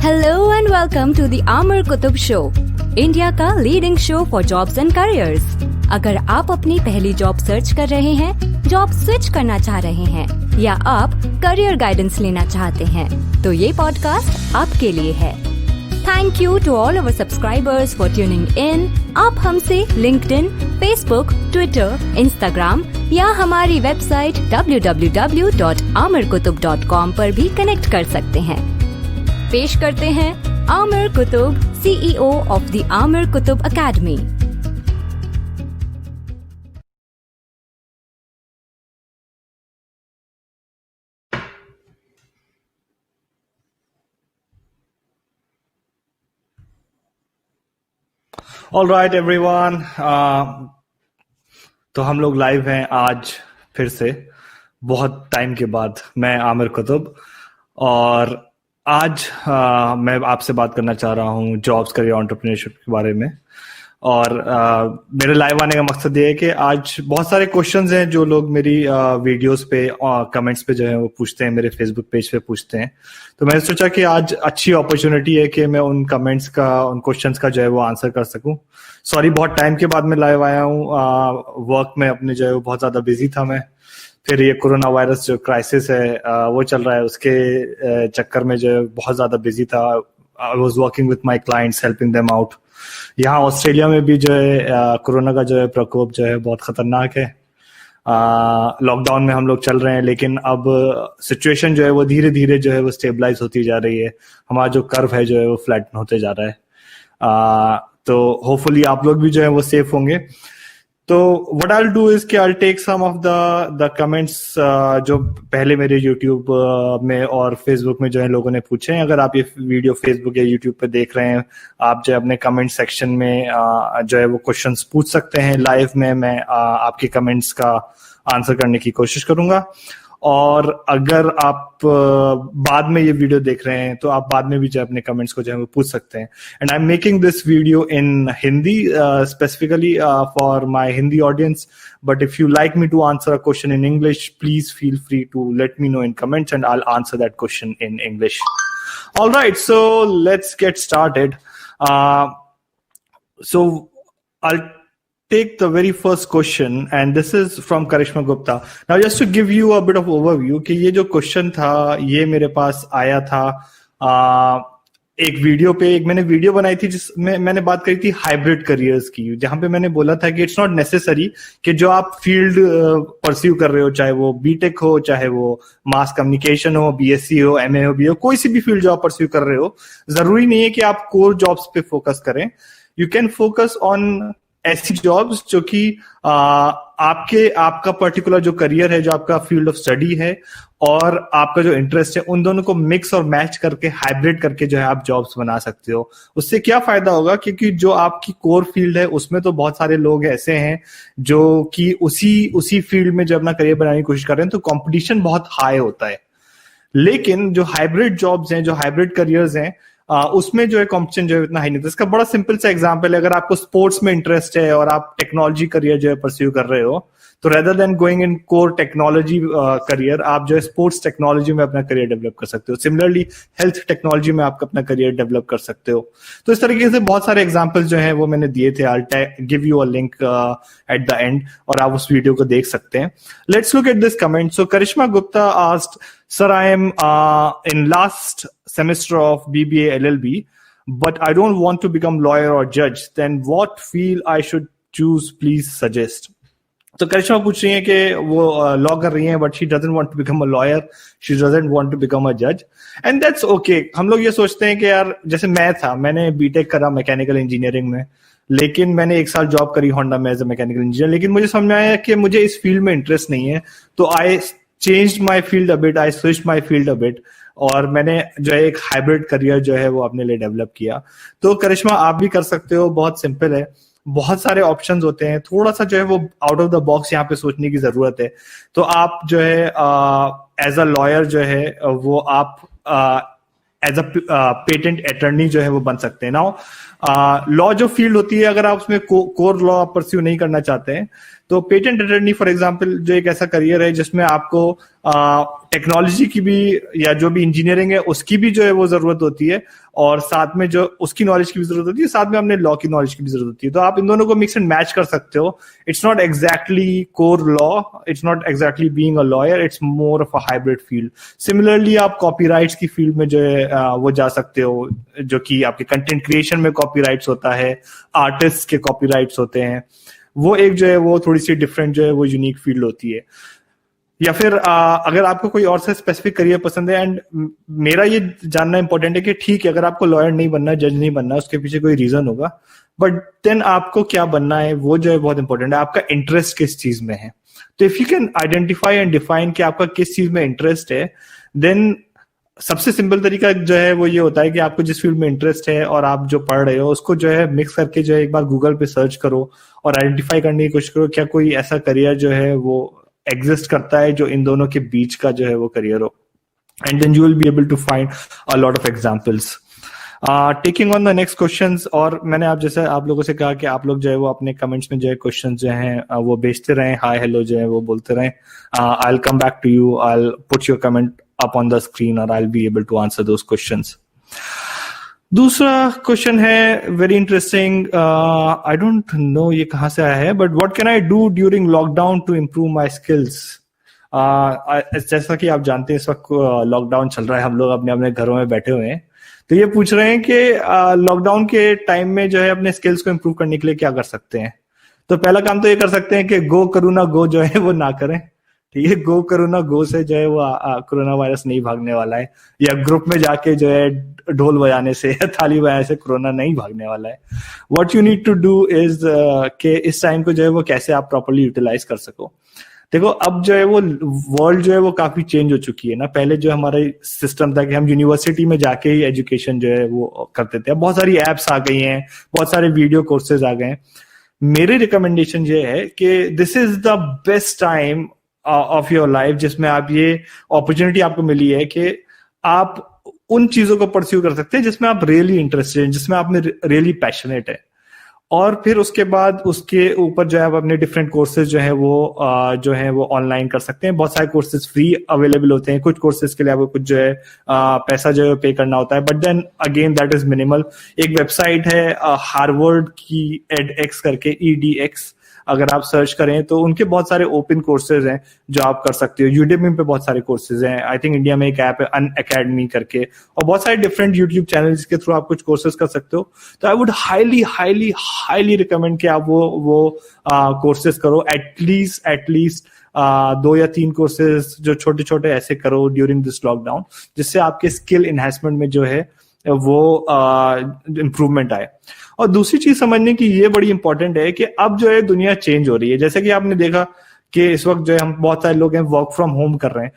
Hello and welcome to the Amar Kutub Show, India का leading show for jobs and careers. अगर आप अपनी पहली जॉब सर्च कर रहे हैं, जॉब स्विच करना चाह रहे हैं या आप करियर गाइडेंस लेना चाहते हैं, तो ये पॉडकास्ट आपके लिए है। Thank you to all our subscribers for tuning in. आप हमसे लिंक्डइन, फेसबुक, ट्विटर, इंस्टाग्राम या हमारी वेबसाइट www.amarkutub.com पर भी कनेक्ट कर सकते हैं। पेश करते हैं Aamir Qutub, CEO of the Aamir Qutub academy. All right everyone, तो हम लोग लाइव हैं आज फिर से बहुत टाइम के बाद। मैं आमिर कुतुब और आज मैं आपसे बात करना चाह रहा हूँ जॉब्स, करियर, एंटरप्रेन्योरशिप के बारे में। और मेरे लाइव आने का मकसद ये है कि आज बहुत सारे क्वेश्चंस हैं जो लोग मेरी वीडियोस पे कमेंट्स पे जो है वो पूछते हैं, मेरे फेसबुक पेज पे पूछते हैं। तो मैंने सोचा कि आज अच्छी अपॉर्चुनिटी है कि मैं उन कमेंट्स का, उन क्वेश्चंस का जो है वो आंसर कर सकूं। सॉरी, बहुत टाइम के बाद मैं लाइव आया हूँ। वर्क में अपने जो है वो बहुत ज्यादा बिजी था मैं। फिर ये कोरोना वायरस जो क्राइसिस है वो चल रहा है, उसके चक्कर में जो है बहुत ज्यादा बिजी था। I was working with my clients, helping them out. यहाँ ऑस्ट्रेलिया में भी जो है कोरोना का जो है प्रकोप जो है बहुत खतरनाक है। लॉकडाउन में हम लोग चल रहे हैं, लेकिन अब सिचुएशन जो है वो धीरे धीरे जो है वो स्टेबलाइज होती जा रही है। हमारा जो कर्व है जो है वो फ्लैटन होते जा रहा है। तो होपफुली आप लोग भी जो है वो सेफ होंगे। तो what I will do is कि I will take some of the comments जो पहले मेरे यूट्यूब में और फेसबुक में जो है लोगों ने पूछे हैं। अगर आप ये वीडियो फेसबुक या यूट्यूब पे देख रहे हैं, आप जो है अपने कमेंट सेक्शन में जो है वो क्वेश्चंस पूछ सकते हैं। लाइव में मैं आपके कमेंट्स का आंसर करने की कोशिश करूंगा। और अगर आप बाद में ये वीडियो देख रहे हैं तो आप बाद में भी जो अपने कमेंट्स को जो है वो पूछ सकते हैं। And I am making this video in Hindi specifically for my Hindi audience, but if you like me to answer a question in English, please feel free to let me know in comments and I will answer that question in English. Alright, so let's get started. So I'll take the very first question and this is from Karishma Gupta. Now just to give you a bit of overview कि ये जो question था ये मेरे पास आया था एक video पे। एक मैंने वीडियो बनाई थी जिसमें मैंने बात करी थी हाइब्रिड करियर्स की, जहां पे मैंने बोला था कि इट्स नॉट नेसेसरी कि जो आप फील्ड परस्यू कर रहे हो, चाहे वो बीटेक हो, चाहे वो मास कम्युनिकेशन हो, बीएससी हो, एमए हो, बी हो, कोई सी भी फील्ड जो आप परस्यू कर रहे हो, जरूरी नहीं है कि आप कोर जॉब्स पे फोकस करें। यू कैन फोकस ऑन ऐसी जॉब्स जो कि आपका पर्टिकुलर जो करियर है, जो आपका फील्ड ऑफ स्टडी है और आपका जो इंटरेस्ट है, उन दोनों को मिक्स और मैच करके, हाइब्रिड करके जो है आप जॉब्स बना सकते हो। उससे क्या फायदा होगा, क्योंकि जो आपकी कोर फील्ड है उसमें तो बहुत सारे लोग ऐसे हैं जो कि उसी फील्ड में जो अपना करियर बनाने की कोशिश कर रहे हैं, तो कॉम्पिटिशन बहुत हाई होता है। लेकिन जो हाइब्रिड जॉब्स हैं, जो हाइब्रिड करियर्स हैं, उसमें जो है कॉम्पिटिशन जो है इतना हाई नहीं था। इसका बड़ा सिंपल सा एग्जांपल है, अगर आपको स्पोर्ट्स में इंटरेस्ट है और आप टेक्नोलॉजी करियर जो है परस्यू कर रहे हो, तो rather than going in core technology career, आप जो है स्पोर्ट्स टेक्नोलॉजी में अपना करियर डेवलप कर सकते हो। सिमिलरली हेल्थ टेक्नोलॉजी में आप अपना करियर डेवलप कर सकते हो। तो इस तरीके से बहुत सारे एग्जांपल्स जो है वो मैंने दिए थे। I will give you a link at the end और आप उस वीडियो को देख सकते हैं। Let's look at this comment. So Karishma Gupta asked, Sir, I am in last semester of BBA LLB, but I don't want to become lawyer or judge. Then what field I should choose? Please suggest. तो करिश्मा पूछ रही है कि वो law कर रही हैं, but she doesn't want to become a lawyer, she doesn't want to become a जज, एंड दैट्स ओके। हम लोग ये सोचते हैं कि यार, जैसे मैंने बीटेक करा मैकेनिकल इंजीनियरिंग में, लेकिन मैंने 1 साल जॉब करी होंडा में एज अ मैकेनिकल इंजीनियर, लेकिन मुझे समझ में आया कि मुझे इस फील्ड में इंटरेस्ट नहीं है, तो आई changed my field a bit, I switched my field a bit, और मैंने जो है एक हाइब्रिड करियर जो है वो अपने लिए डेवलप किया। तो करिश्मा, आप भी कर सकते हो, बहुत सिंपल है, बहुत सारे ऑप्शंस होते हैं, थोड़ा सा जो है वो आउट ऑफ द बॉक्स यहाँ पे सोचने की जरूरत है। तो आप जो है एज अ लॉयर जो है वो आप एज अ पेटेंट अटर्नी जो है वो बन सकते हैं। नाउ लॉ जो फील्ड होती है, अगर आप उसमें कोर लॉ परस्यू नहीं करना चाहते हैं, तो पेटेंट अटर्नी फॉर एग्जांपल जो एक ऐसा करियर है जिसमें आपको टेक्नोलॉजी की भी या जो भी इंजीनियरिंग है उसकी भी जो है वो जरूरत होती है, और साथ में जो उसकी नॉलेज की भी जरूरत होती है, साथ में अपने लॉ की नॉलेज की भी जरूरत होती है। तो आप इन दोनों को मिक्स एंड मैच कर सकते हो। It's not exactly core law, it's not exactly being a lawyer, it's more of a hybrid field. Similarly आप कॉपीराइट्स की फील्ड में जो है वो जा सकते हो, जो कि आपके कंटेंट क्रिएशन में कॉपीराइट्स होता है, आर्टिस्ट के कॉपीराइट्स होते हैं। वो एक जो है वो थोड़ी सी डिफरेंट जो है वो यूनिक फील्ड होती है। या फिर अगर आपको कोई और से स्पेसिफिक करियर पसंद है, एंड मेरा ये जानना इंपॉर्टेंट है कि ठीक है, अगर आपको लॉयर नहीं बनना, जज नहीं बनना, उसके पीछे कोई रीजन होगा, बट देन आपको क्या बनना है वो जो है बहुत इंपॉर्टेंट है। आपका इंटरेस्ट किस चीज में है? तो if you can identify and define कि आपका किस चीज में इंटरेस्ट है, देन सबसे सिंपल तरीका जो है वो ये होता है कि आपको जिस फील्ड में इंटरेस्ट है और आप जो पढ़ रहे हो उसको जो है मिक्स करके जो है एक बार गूगल पे सर्च करो और आइडेंटिफाई करने की कोशिश करो क्या कोई ऐसा करियर जो है वो एग्जिस्ट करता है जो इन दोनों के बीच का जो है वो करियर हो, and then you will be able to find a lot of examples. Taking on the next questions, और मैंने आप जैसे आप लोगों से कहा कि आप लोग जो है वो अपने कमेंट्स में जो है क्वेश्चंस जो हैं वो भेजते रहें, हाय हेलो जो है वो बोलते रहें। I will come back to you, I will put your comment up on the screen or I'll be able to answer those questions. दूसरा क्वेश्चन है very interesting, I don't know ये कहां से आया है, but what can I do during lockdown to improve my skills. जैसा कि आप जानते हैं इस वक्त लॉकडाउन चल रहा है, हम लोग अपने अपने घरों में बैठे हुए हैं, तो ये पूछ रहे हैं कि लॉकडाउन के टाइम में जो है अपने स्किल्स को इम्प्रूव करने के लिए क्या कर सकते हैं। तो पहला काम तो ये कर सकते हैं कि गो करोना गो जो है वो ना करें, ठीक है। गो कोरोना गो से जो है वो कोरोना वायरस नहीं भागने वाला है, या ग्रुप में जाके जो है ढोल बजाने से या थाली बजाने से कोरोना नहीं भागने वाला है। What you need to do is के इस टाइम को जो है वो कैसे आप प्रॉपर्ली यूटिलाइज कर सको। देखो अब जो है वो वर्ल्ड जो है वो काफी चेंज हो चुकी है ना। पहले जो हमारा सिस्टम था कि हम यूनिवर्सिटी में जाके ही एजुकेशन जो है वो करते थे, अब बहुत सारी एप्स आ गई हैं, बहुत सारे वीडियो कोर्सेज आ गए हैं। मेरी रिकमेंडेशन ये है कि this is the best time of your life जिसमें आप ये अपॉर्चुनिटी आपको मिली है कि आप उन चीजों को परस्यू कर सकते हैं जिसमें आप रियली इंटरेस्टेड हैं, जिसमें आप में रियली पैशनेट है, और फिर उसके बाद उसके ऊपर जो है आप अपने डिफरेंट कोर्सेज जो है वो ऑनलाइन कर सकते हैं। बहुत सारे कोर्सेज फ्री अवेलेबल होते हैं, कुछ कोर्सेज के लिए आपको कुछ जो है पैसा जो है पे करना होता है, but then again that is minimal. एक वेबसाइट है हार्वर्ड की edX करके, EDX, अगर आप सर्च करें तो उनके बहुत सारे ओपन कोर्सेज हैं जो आप कर सकते हो। यूडेमी पे बहुत सारे कोर्सेज हैं, आई थिंक इंडिया में एक ऐप है अनअकैडमी करके, और बहुत सारे डिफरेंट यूट्यूब चैनल्स के थ्रू आप कुछ कोर्सेज कर सकते हो। तो I would highly highly highly recommend कि आप वो कोर्सेज करो, एटलीस्ट 2 या 3 कोर्सेज जो छोटे छोटे ऐसे करो ड्यूरिंग दिस लॉकडाउन, जिससे आपके स्किल इनहेंसमेंट में जो है वो इम्प्रूवमेंट आए। और दूसरी चीज समझने की ये बड़ी इंपॉर्टेंट है कि अब जो है दुनिया चेंज हो रही है। जैसे कि आपने देखा कि इस वक्त जो है हम बहुत सारे लोग हैं वर्क फ्रॉम होम कर रहे हैं।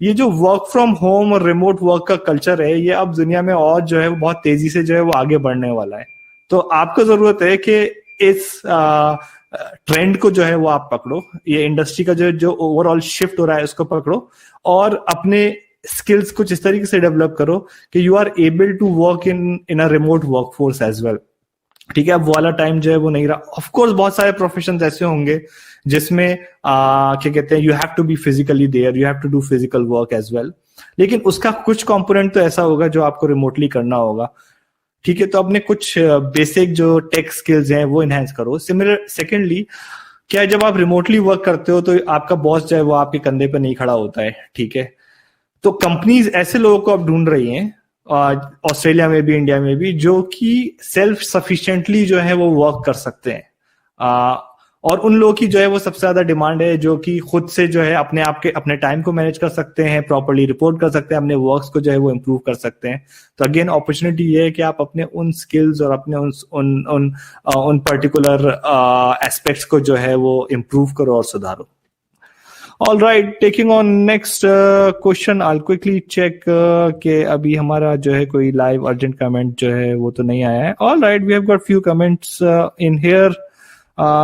ये जो वर्क फ्रॉम होम और रिमोट वर्क का कल्चर है, ये अब दुनिया में और जो है वो बहुत तेजी से जो है वो आगे बढ़ने वाला है। तो आपको जरूरत है कि इस ट्रेंड को जो है वो आप पकड़ो, ये इंडस्ट्री का जो ओवरऑल शिफ्ट हो रहा है उसको पकड़ो, और अपने स्किल्स कुछ इस तरीके से डेवलप करो कि you are able to work in a remote workforce as well. ठीक है, अब वाला टाइम जो है वो नहीं रहा। ऑफ कोर्स बहुत सारे प्रोफेशन ऐसे होंगे जिसमें क्या कहते हैं, you have to be physically there, you have to do physical work as well, लेकिन उसका कुछ कंपोनेंट तो ऐसा होगा जो आपको रिमोटली करना होगा। ठीक है, तो अपने कुछ बेसिक जो टेक स्किल्स हैं वो इनहेंस करो। सेकेंडली, क्या जब आप रिमोटली वर्क करते हो तो आपका बॉस जो है वो आपके कंधे पर नहीं खड़ा होता है। ठीक है, तो कंपनीज ऐसे लोगों को अब ढूंढ रही हैं, ऑस्ट्रेलिया में भी इंडिया में भी, जो कि सेल्फ सफिशिएंटली जो है वो वर्क कर सकते हैं, और उन लोगों की जो है वो सबसे ज्यादा डिमांड है जो कि खुद से जो है अपने टाइम को मैनेज कर सकते हैं, प्रॉपर्ली रिपोर्ट कर सकते हैं, अपने वर्क्स को जो है वो इम्प्रूव कर सकते हैं। तो अगेन अपॉर्चुनिटी ये है कि आप अपने उन स्किल्स और अपने उन पर्टिकुलर एस्पेक्ट्स को जो है वो इम्प्रूव करो और सुधारो। All right, taking on next question, I'll quickly check कि अभी हमारा जो है कोई live urgent comment जो है वो तो नहीं आया है। All right, we have got few comments in here.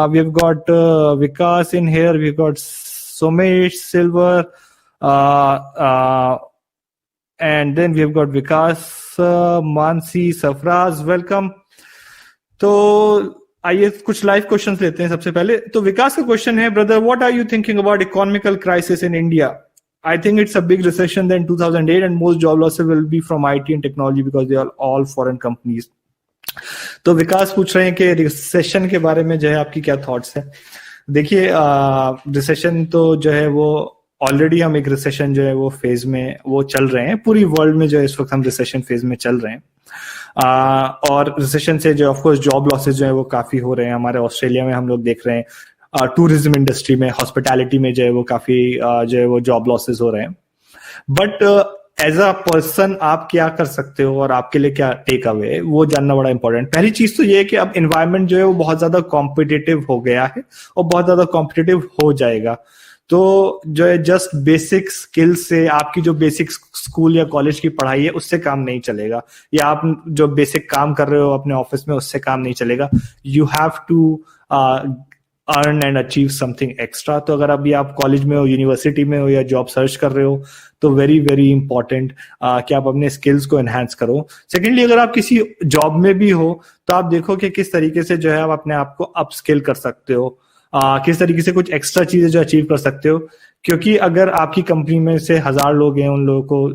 We have got Vikas in here. We've got Somesh Silver, and then we have got Vikas, Mansi, Safraz. Welcome. तो आइए कुछ लाइव क्वेश्चंस लेते हैं। सबसे पहले तो विकास का क्वेश्चन है, brother what are you thinking about economical crisis in India? I think it's a big recession than 2008, and most job losses will be from IT and technology because they are all foreign companies. तो विकास पूछ रहे हैं कि recession के बारे में जो है आपकी क्या थॉट्स है। देखिए रिसेशन तो जो है वो ऑलरेडी हम एक रिसेशन जो है वो फेज में वो चल रहे हैं, पूरी वर्ल्ड में जो है इस वक्त हम रिसेशन फेज में चल रहे हैं। और रिसेशन से जो ऑफ कोर्स जॉब लॉसेस जो है वो काफी हो रहे हैं। हमारे ऑस्ट्रेलिया में हम लोग देख रहे हैं टूरिज्म इंडस्ट्री में, हॉस्पिटैलिटी में जो है वो काफी जो है वो जॉब लॉसेस हो रहे हैं। बट एज अ पर्सन आप क्या कर सकते हो और आपके लिए क्या टेक अवे है, वो जानना बड़ा इंपॉर्टेंट। पहली चीज तो ये है कि अब एनवायरनमेंट जो है वो बहुत ज्यादा कॉम्पिटिटिव हो गया है और बहुत ज्यादा कॉम्पिटिटिव हो जाएगा। तो जो है जस्ट बेसिक स्किल से, आपकी जो बेसिक स्कूल या कॉलेज की पढ़ाई है उससे काम नहीं चलेगा, या आप जो बेसिक काम कर रहे हो अपने ऑफिस में उससे काम नहीं चलेगा। You have to earn and achieve something extra. तो अगर अभी आप कॉलेज में हो, यूनिवर्सिटी में हो या जॉब सर्च कर रहे हो तो वेरी वेरी इंपॉर्टेंट कि आप अपने स्किल्स को एनहांस करो। सेकेंडली, अगर आप किसी जॉब में भी हो तो आप देखो कि किस तरीके से जो है आप अपने आप को अप स्किल कर सकते हो, किस तरीके से कुछ एक्स्ट्रा चीजें जो अचीव कर सकते हो। क्योंकि अगर आपकी कंपनी में से 1000 लोग हैं, उन लोगों को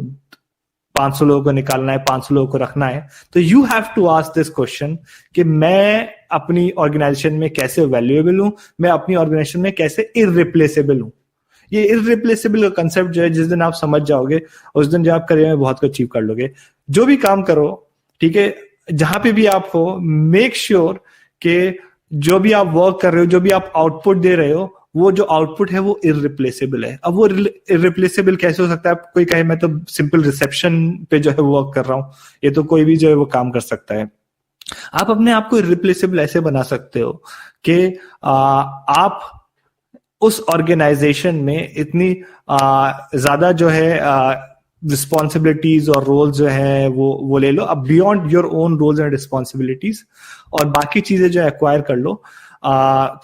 500 लोगों को निकालना है, 500 लोगों को रखना है, तो you have to ask this question कि मैं अपनी ऑर्गेनाइजेशन में कैसे वैल्यूएबल हूं, मैं अपनी ऑर्गेनाइजेशन में कैसे इररिप्लेसेबल हूं। ये इररिप्लेसेबल का कंसेप्ट जो है जिस दिन आप समझ जाओगे उस दिन जो आप करियर में बहुत कुछ अचीव कर लोगे। जो भी काम करो, ठीक है, जहां पे भी आप हो, मेक श्योर कि जो भी आप वर्क कर रहे हो, जो भी आप आउटपुट दे रहे हो, वो जो आउटपुट है वो इररिप्लेसेबल है। अब वो इररिप्लेसेबल कैसे हो सकता है? कोई कहे मैं तो सिंपल रिसेप्शन पे जो है वर्क कर रहा हूं, ये तो कोई भी जो है वो काम कर सकता है। आप अपने आप को इररिप्लेसेबल ऐसे बना सकते हो कि आप उस ऑर्गेनाइजेशन में इतनी ज्यादा जो है रिस्पॉन्सिबिलिटीज और रोल्स जो है वो ले लो, अब beyond your own roles and responsibilities, और बाकी चीजें जो एक्वायर कर लो।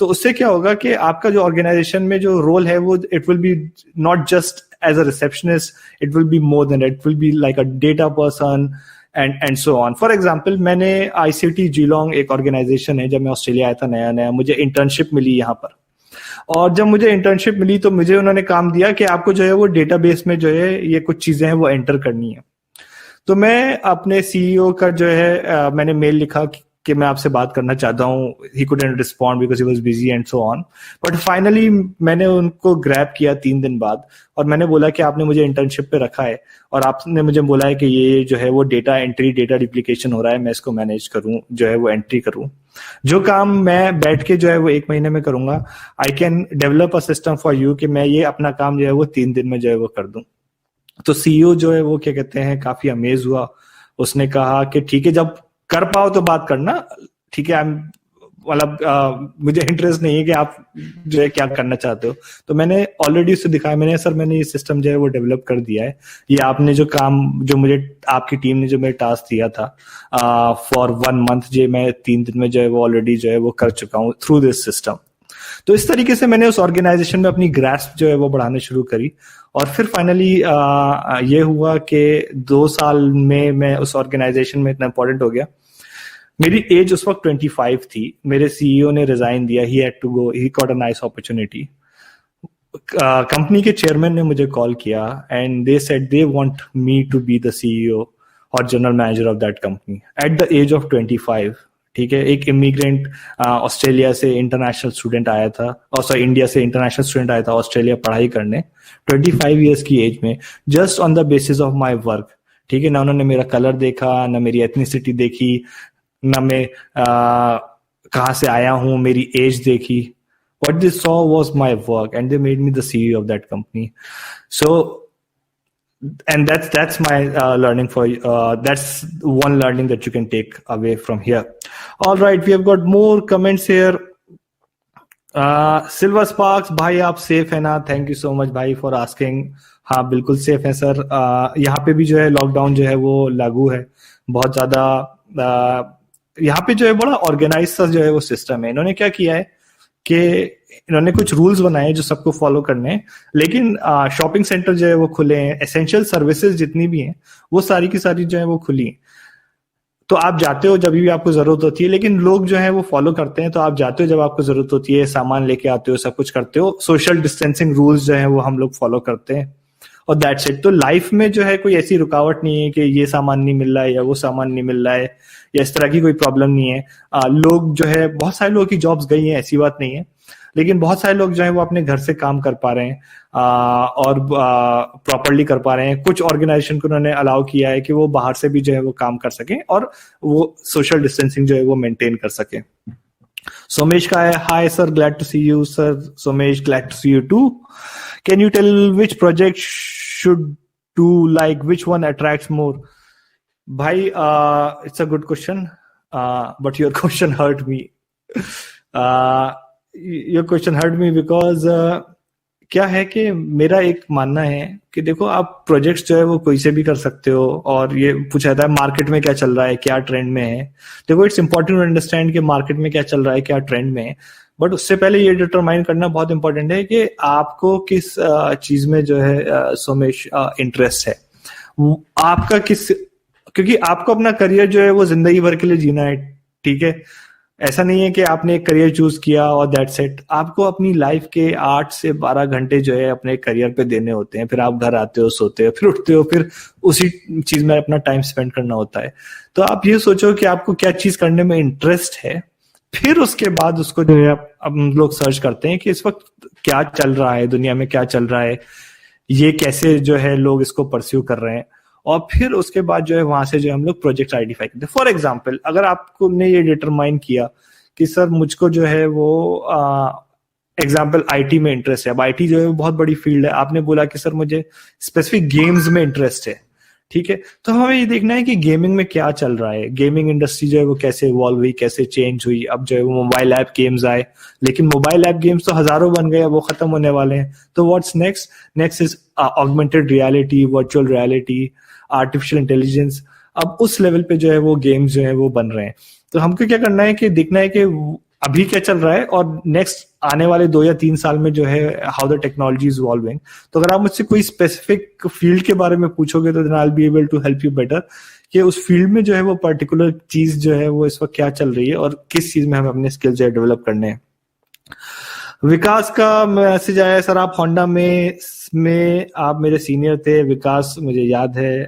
तो उससे क्या होगा कि आपका जो ऑर्गेनाइजेशन में जो रोल है वो it will be not just as a receptionist, it will be more than, it will be like a data person and so on. For example, मैंने ICT जीलोंग एक ऑर्गेनाइजेशन है, जब मैं ऑस्ट्रेलिया आया था नया नया, मुझे इंटर्नशिप मिली यहाँ पर। और जब मुझे इंटर्नशिप मिली तो मुझे उन्होंने काम दिया कि आपको जो है वो डेटाबेस में जो है ये कुछ चीजें हैं वो एंटर करनी है। तो मैं अपने CEO का जो है मैंने मेल लिखा कि मैं आपसे बात करना चाहता हूँ। He couldn't respond because he was busy and so on. But finally मैंने उनको ग्रैब किया 3 दिन बाद, और मैंने बोला कि आपने मुझे इंटर्नशिप पे रखा है और आपने मुझे बोला है कि ये जो है वो डेटा एंट्री, डेटा रिप्लिकेशन हो रहा है, मैं इसको मैनेज करूँ, जो है वो एंट्री करूँ। जो काम मैं बैठ के जो है वो 1 महीने में करूंगा, I can develop a system for you कि मैं ये अपना काम जो है वो 3 दिन में जो है वो कर दूं। तो CEO जो है वो क्या कहते हैं, काफी अमेज हुआ। उसने कहा कि ठीक है, जब कर पाओ तो बात करना, ठीक है, मतलब मुझे इंटरेस्ट नहीं है कि आप जो है क्या करना चाहते हो। तो मैंने ऑलरेडी उससे दिखाया, मैंने ये सिस्टम जो है वो डेवलप कर दिया है। ये आपने जो काम, जो मुझे आपकी टीम ने जो मेरे टास्क दिया था फॉर 1 मंथ, जो मैं 3 दिन में जो है वो ऑलरेडी जो है वो कर चुका हूँ थ्रू दिस सिस्टम। तो इस तरीके से मैंने उस ऑर्गेनाइजेशन में अपनी ग्रास्प जो है वो बढ़ाने शुरू करी। और फिर फाइनली ये हुआ कि 2 साल में मैं उस ऑर्गेनाइजेशन में इतना इंपॉर्टेंट हो गया। मेरी एज उस वक्त 25 थी। मेरे CEO ने रिजाइन दिया, he had to go, he got a nice opportunity. Company के चेयरमैन ने मुझे कॉल किया and they said they want me to be the CEO और general manager of that company at the age of 25। ठीक है, एक immigrant Australia से international student आया था, और सॉरी इंडिया से इंटरनेशनल स्टूडेंट आया था ऑस्ट्रेलिया पढ़ाई करने 25 ईयर्स की एज में, just on the basis of my work. ठीक है ना, उन्होंने मेरा कलर देखा, ना मेरी एथनिसिटी देखी, ना मैं कहाँ से आया हूँ, मेरी एज देखी। What they saw was my work and they made me the CEO of that company. So, and that's my learning for that's one learning that you can take away from here. All right, we have got more comments here. Silver Sparks, भाई आप safe है ना? Thank you so much भाई for asking. हाँ बिल्कुल safe है sir. यहाँ पे भी जो है लॉकडाउन जो है वो लागू है, बहुत ज्यादा। यहाँ पे जो है बड़ा ऑर्गेनाइज सा जो है वो सिस्टम है। इन्होंने क्या किया है कि इन्होंने कुछ रूल्स बनाए जो सबको फॉलो करने हैं, लेकिन शॉपिंग सेंटर जो है वो खुले हैं, एसेंशियल सर्विसेज जितनी भी हैं वो सारी की सारी जो है वो खुली हैं। तो आप जाते हो जब भी आपको जरूरत होती है, लेकिन लोग जो है वो फॉलो करते हैं। तो आप जाते हो जब आपको जरूरत होती है, सामान लेके आते हो, सब कुछ करते हो। सोशल डिस्टेंसिंग रूल्स जो है वो हम लोग फॉलो करते हैं। और दैट्स इट। तो लाइफ में जो है कोई ऐसी रुकावट नहीं है कि ये सामान नहीं मिल रहा है या वो सामान नहीं मिल रहा है या इस तरह की कोई प्रॉब्लम नहीं है। लोग जो है, बहुत सारे लोगों की जॉब्स गई हैं, ऐसी बात नहीं है, लेकिन बहुत सारे लोग जो है वो अपने घर से काम कर पा रहे हैं और प्रॉपरली कर पा रहे हैं। कुछ ऑर्गेनाइजेशन को उन्होंने अलाउ किया है कि वो बाहर से भी जो है वो काम कर सकें और वो सोशल डिस्टेंसिंग जो है वो मेंटेन कर सकें। सोमेश का है, hi sir, glad to see you sir. Somesh, glad to see you too. Can you tell which project should do, like which one attracts more? भाई, it's a good question, but your question hurt me. Your question hurt me because क्या है कि मेरा एक मानना है कि देखो, आप प्रोजेक्ट्स जो है वो कोई से भी कर सकते हो। और ये पूछा जाता है मार्केट में क्या चल रहा है, क्या ट्रेंड में है। देखो, इट्स इंपॉर्टेंट टू अंडरस्टैंड कि मार्केट में क्या चल रहा है, क्या ट्रेंड में है, बट उससे पहले ये डिटरमाइन करना बहुत इंपॉर्टेंट है कि आपको किस चीज में जो है सोमेश इंटरेस्ट है, आपका किस, क्योंकि आपको अपना करियर जो है वो जिंदगी भर के लिए जीना है, ठीक है। ऐसा नहीं है कि आपने एक करियर चूज किया और दैट्स इट। आपको अपनी लाइफ के 8 से 12 घंटे जो है अपने करियर पे देने होते हैं। फिर आप घर आते हो, सोते हो, फिर उठते हो, फिर उसी चीज में अपना टाइम स्पेंड करना होता है। तो आप ये सोचो कि आपको क्या चीज करने में इंटरेस्ट है, फिर उसके बाद उसको जो है हम लोग सर्च करते हैं कि इस वक्त क्या चल रहा है, दुनिया में क्या चल रहा है, ये कैसे जो है लोग इसको परस्यू कर रहे हैं, और फिर उसके बाद जो है वहां से जो हम लोग प्रोजेक्ट आइडेंटिफाई करते हैं। फॉर एग्जांपल, अगर आपको ने ये डिटरमाइन किया कि सर मुझको जो है वो एग्जांपल आईटी में इंटरेस्ट है। अब आईटी जो है वो बहुत बड़ी फील्ड है। आपने बोला कि सर मुझे स्पेसिफिक गेम्स में इंटरेस्ट है, ठीक है। तो हमें ये देखना है कि गेमिंग में क्या चल रहा है, गेमिंग इंडस्ट्री जो है वो कैसे इवॉल्व हुई, कैसे चेंज हुई। अब जो है वो मोबाइल ऐप गेम्स आए, लेकिन मोबाइल ऐप गेम्स तो हजारों बन गए, वो खत्म होने वाले हैं। तो what's next? Next is augmented reality, virtual reality, artificial intelligence. अब उस लेवल पे जो है वो गेम्स जो है वो बन रहे हैं। तो हमको क्या करना है कि देखना है कि अभी क्या चल रहा है और नेक्स्ट आने वाले 2 या 3 साल में जो है how the technology is evolving. तो अगर आप मुझसे कोई स्पेसिफिक फील्ड के बारे में पूछोगे तो then I will be able to help you better कि उस फील्ड में जो है वो पर्टिकुलर चीज जो है वो इस वक्त क्या चल रही है और किस चीज में हमें अपने स्किल्स जो है डेवलप करने हैं। विकास का मैसेज आया, सर आप होंडा में आप मेरे सीनियर थे। विकास, मुझे याद है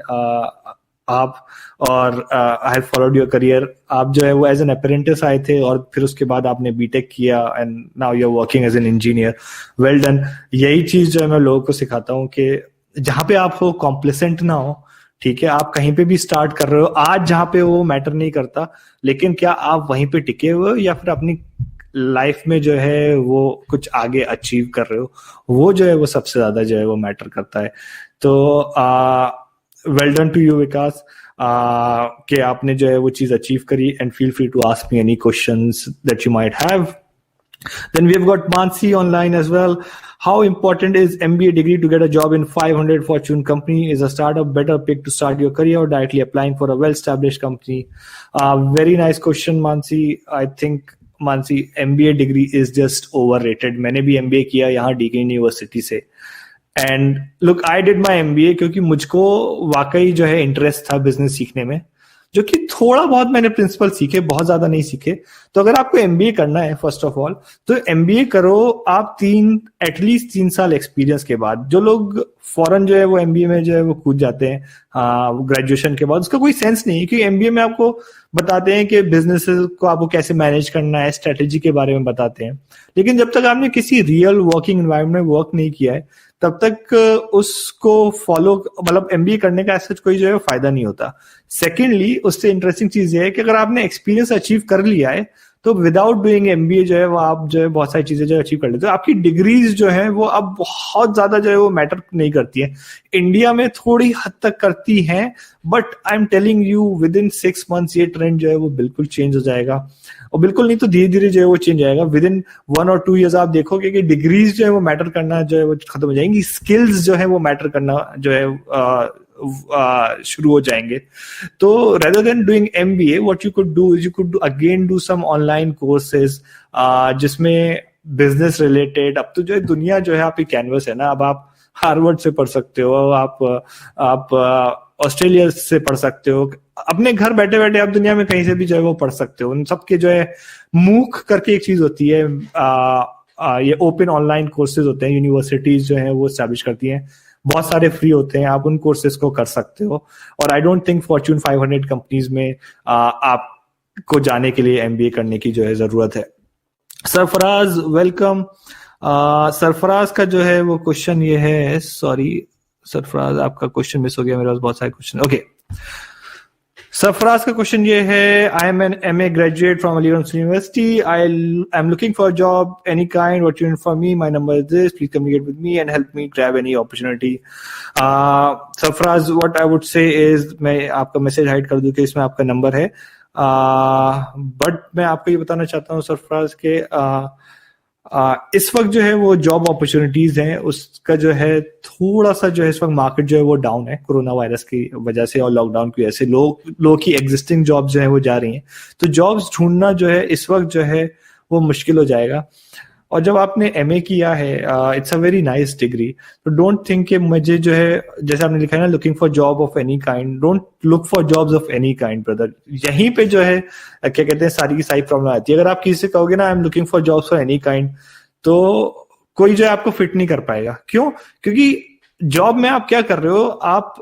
आप, और I have followed your career. आप जो है वो एज एन अप्रेंटिस आए थे और फिर उसके बाद आपने बीटेक किया and now you are working as an engineer. Well done. यही चीज जो है मैं लोगों को सिखाता हूँ कि जहां पे आप हो कॉम्प्लेसेंट ना हो, ठीक है। आप कहीं पे भी स्टार्ट कर रहे हो आज, जहां पे वो मैटर नहीं करता, लेकिन क्या आप वहीं पे टिके हुए हो या फिर अपनी लाइफ में जो है वो कुछ आगे अचीव कर रहे हो, वो जो है वो सबसे ज्यादा जो है वो मैटर करता है। तो well done to you Vikas कि आपने जो है वो चीज अचीव करी। And feel free to ask me any questions that you might have. Then we have got Mansi online as well. How important is MBA degree to get a job in 500 Fortune company? Is a startup better pick to start your career or directly applying for a well-established company? Very nice question, Mansi. I think Mansi, MBA degree is just overrated. मैंने भी MBA किया यहाँ DK university से। And look, I did my MBA क्योंकि मुझको वाकई जो है इंटरेस्ट था बिजनेस सीखने में, जो कि थोड़ा बहुत मैंने प्रिंसिपल सीखे, बहुत ज्यादा नहीं सीखे। तो अगर आपको MBA करना है फर्स्ट ऑफ ऑल, तो MBA करो आप एटलीस्ट 3 साल एक्सपीरियंस के बाद। जो लोग फॉरन जो है वो MBA में जो है वो कूद जाते हैं ग्रेजुएशन के बाद, उसका कोई सेंस नहीं है। क्योंकि MBA में आपको बताते हैं कि बिजनेस को आपको कैसे मैनेज करना है, स्ट्रेटेजी के बारे में बताते हैं, लेकिन जब तक आपने किसी रियल वर्किंग एनवायरनमेंट में वर्क नहीं किया है तब तक उसको फॉलो, मतलब MBA करने का ऐसा कोई जो है फायदा नहीं होता। सेकेंडली, उससे इंटरेस्टिंग चीज ये है कि अगर आपने एक्सपीरियंस अचीव कर लिया है तो विदाउट डूइंग MBA जो है वो आप जो है बहुत सारी चीजें जो अचीव कर लेते हो। आपकी डिग्रीज जो है वो अब बहुत ज्यादा जो है वो मैटर नहीं करती है। इंडिया में थोड़ी हद तक करती हैं, but I am telling you with in 6 months ये ट्रेंड जो है वो बिल्कुल चेंज हो जाएगा। और बिल्कुल नहीं तो धीरे धीरे जो है वो चेंज आएगा। विद इन 1 or 2 years आप देखोगे कि डिग्रीज जो है वो मैटर करना जो है वो खत्म हो जाएंगी, स्किल्स जो है वो मैटर करना जो है शुरू हो जाएंगे। तो rather than doing MBA, what you could do is you could again do some online courses जिसमें बिजनेस रिलेटेड। अब तो जो है दुनिया जो है आपकी कैनवस है ना। अब आप हार्वर्ड से पढ़ सकते हो, आप ऑस्ट्रेलिया से पढ़ सकते हो, अपने घर बैठे बैठे आप दुनिया में कहीं से भी जो है वो पढ़ सकते हो। उन सबके जो है मूक करके एक चीज होती है, ये ओपन ऑनलाइन कोर्सेज होते हैं, यूनिवर्सिटीज जो है वो एस्टैब्लिश करती हैं। बहुत सारे फ्री होते हैं, आप उन कोर्सेज को कर सकते हो। और I don't think Fortune 500 companies में आपको जाने के लिए एमबीए करने की जो है जरूरत है। सरफराज वेलकम। सरफराज का जो है वो क्वेश्चन ये है, सॉरी सरफराज आपका क्वेश्चन मिस हो गया, मेरे पास बहुत सारे क्वेश्चन। ओके, सरफराज का क्वेश्चन ये है, I am an MA graduate from Aligarh university, I am looking for job any kind, what you inform me, my number is this, please communicate with me and help me grab any opportunity. Sarfaraz what I would say is, मैं आपका message hide कर दूं कि इसमें आपका number है, but मैं आपको ये बताना चाहता हूँ सरफराज के इस वक्त जो है वो जॉब अपॉर्चुनिटीज हैं उसका जो है थोड़ा सा जो है इस वक्त मार्केट जो है वो डाउन है, कोरोना वायरस की वजह से और लॉकडाउन की वजह से लोग की एग्जिस्टिंग जॉब जो है वो जा रही हैं, तो जॉब्स ढूंढना जो है इस वक्त जो है वो मुश्किल हो जाएगा। और जब आपने एमए किया है, it's a very nice degree, तो डोंट थिंक कि मुझे जो है, जैसे आपने लिखा है ना, looking for job of any kind, don't look for jobs of any kind brother. यहीं पे जो है क्या कहते हैं सारी की सारी प्रॉब्लम आती है। अगर आप किसी से कहोगे ना आई am looking for jobs for any kind, तो कोई जो है आपको फिट नहीं कर पाएगा। क्यों? क्योंकि जॉब में आप क्या कर रहे हो, आप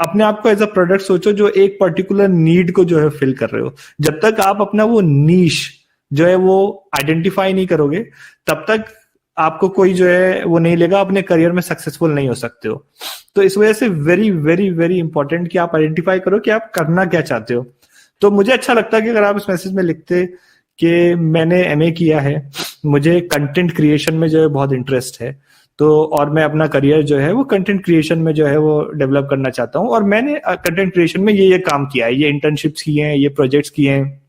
अपने आप को एज अ प्रोडक्ट सोचो जो एक पर्टिकुलर नीड को जो है फिल कर रहे हो। जब तक आप अपना वो नीश जो है वो आइडेंटिफाई नहीं करोगे, तब तक आपको कोई जो है वो नहीं लेगा, अपने करियर में सक्सेसफुल नहीं हो सकते हो। तो इस वजह से वेरी वेरी वेरी इंपॉर्टेंट कि आप आइडेंटिफाई करो कि आप करना क्या चाहते हो। तो मुझे अच्छा लगता है कि अगर आप इस मैसेज में लिखते कि मैंने एमए किया है, मुझे कंटेंट क्रिएशन में जो है बहुत इंटरेस्ट है, तो और मैं अपना करियर जो है वो कंटेंट क्रिएशन में जो है वो डेवलप करना चाहता हूँ, और मैंने कंटेंट क्रिएशन में ये काम किया है, ये इंटर्नशिप्स किए हैं, ये प्रोजेक्ट्स किए हैं,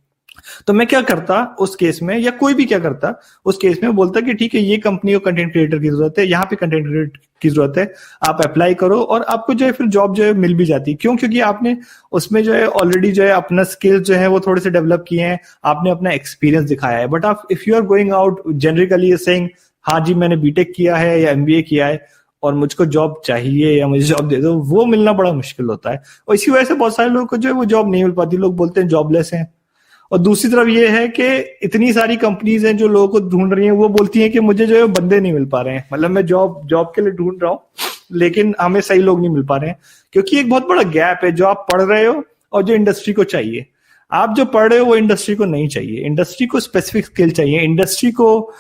तो मैं क्या करता उस केस में, या कोई भी क्या करता उस केस में, बोलता कि ठीक है ये कंपनी को कंटेंट क्रिएटर की जरूरत है, यहाँ पे कंटेंट क्रिएटर की जरूरत है, आप अप्लाई करो और आपको जो है फिर जॉब जो है मिल भी जाती है। क्यों? क्योंकि आपने उसमें जो है ऑलरेडी जो है अपना स्किल्स जो है वो थोड़े से डेवलप किए हैं, आपने अपना एक्सपीरियंस दिखाया है। बट आप if you are going out generically saying हाँ जी मैंने बीटेक किया है या एमबीए किया है और मुझको जॉब चाहिए या मुझे जॉब दे दो, वो मिलना बड़ा मुश्किल होता है। और इसी वजह से बहुत सारे लोगों को जो है वो जॉब नहीं मिल पाती, लोग बोलते हैं जॉबलेस हैं। और दूसरी तरफ ये है कि इतनी सारी कंपनीज हैं जो लोगों को ढूंढ रही हैं, वो बोलती हैं कि मुझे जो है बंदे नहीं मिल पा रहे हैं, मतलब मैं जॉब के लिए ढूंढ रहा हूं लेकिन हमें सही लोग नहीं मिल पा रहे हैं। क्योंकि एक बहुत बड़ा गैप है जो आप पढ़ रहे हो और जो इंडस्ट्री को चाहिए। आप जो पढ़ रहे हो वो इंडस्ट्री को नहीं चाहिए, इंडस्ट्री को स्पेसिफिक स्किल चाहिए, इंडस्ट्री को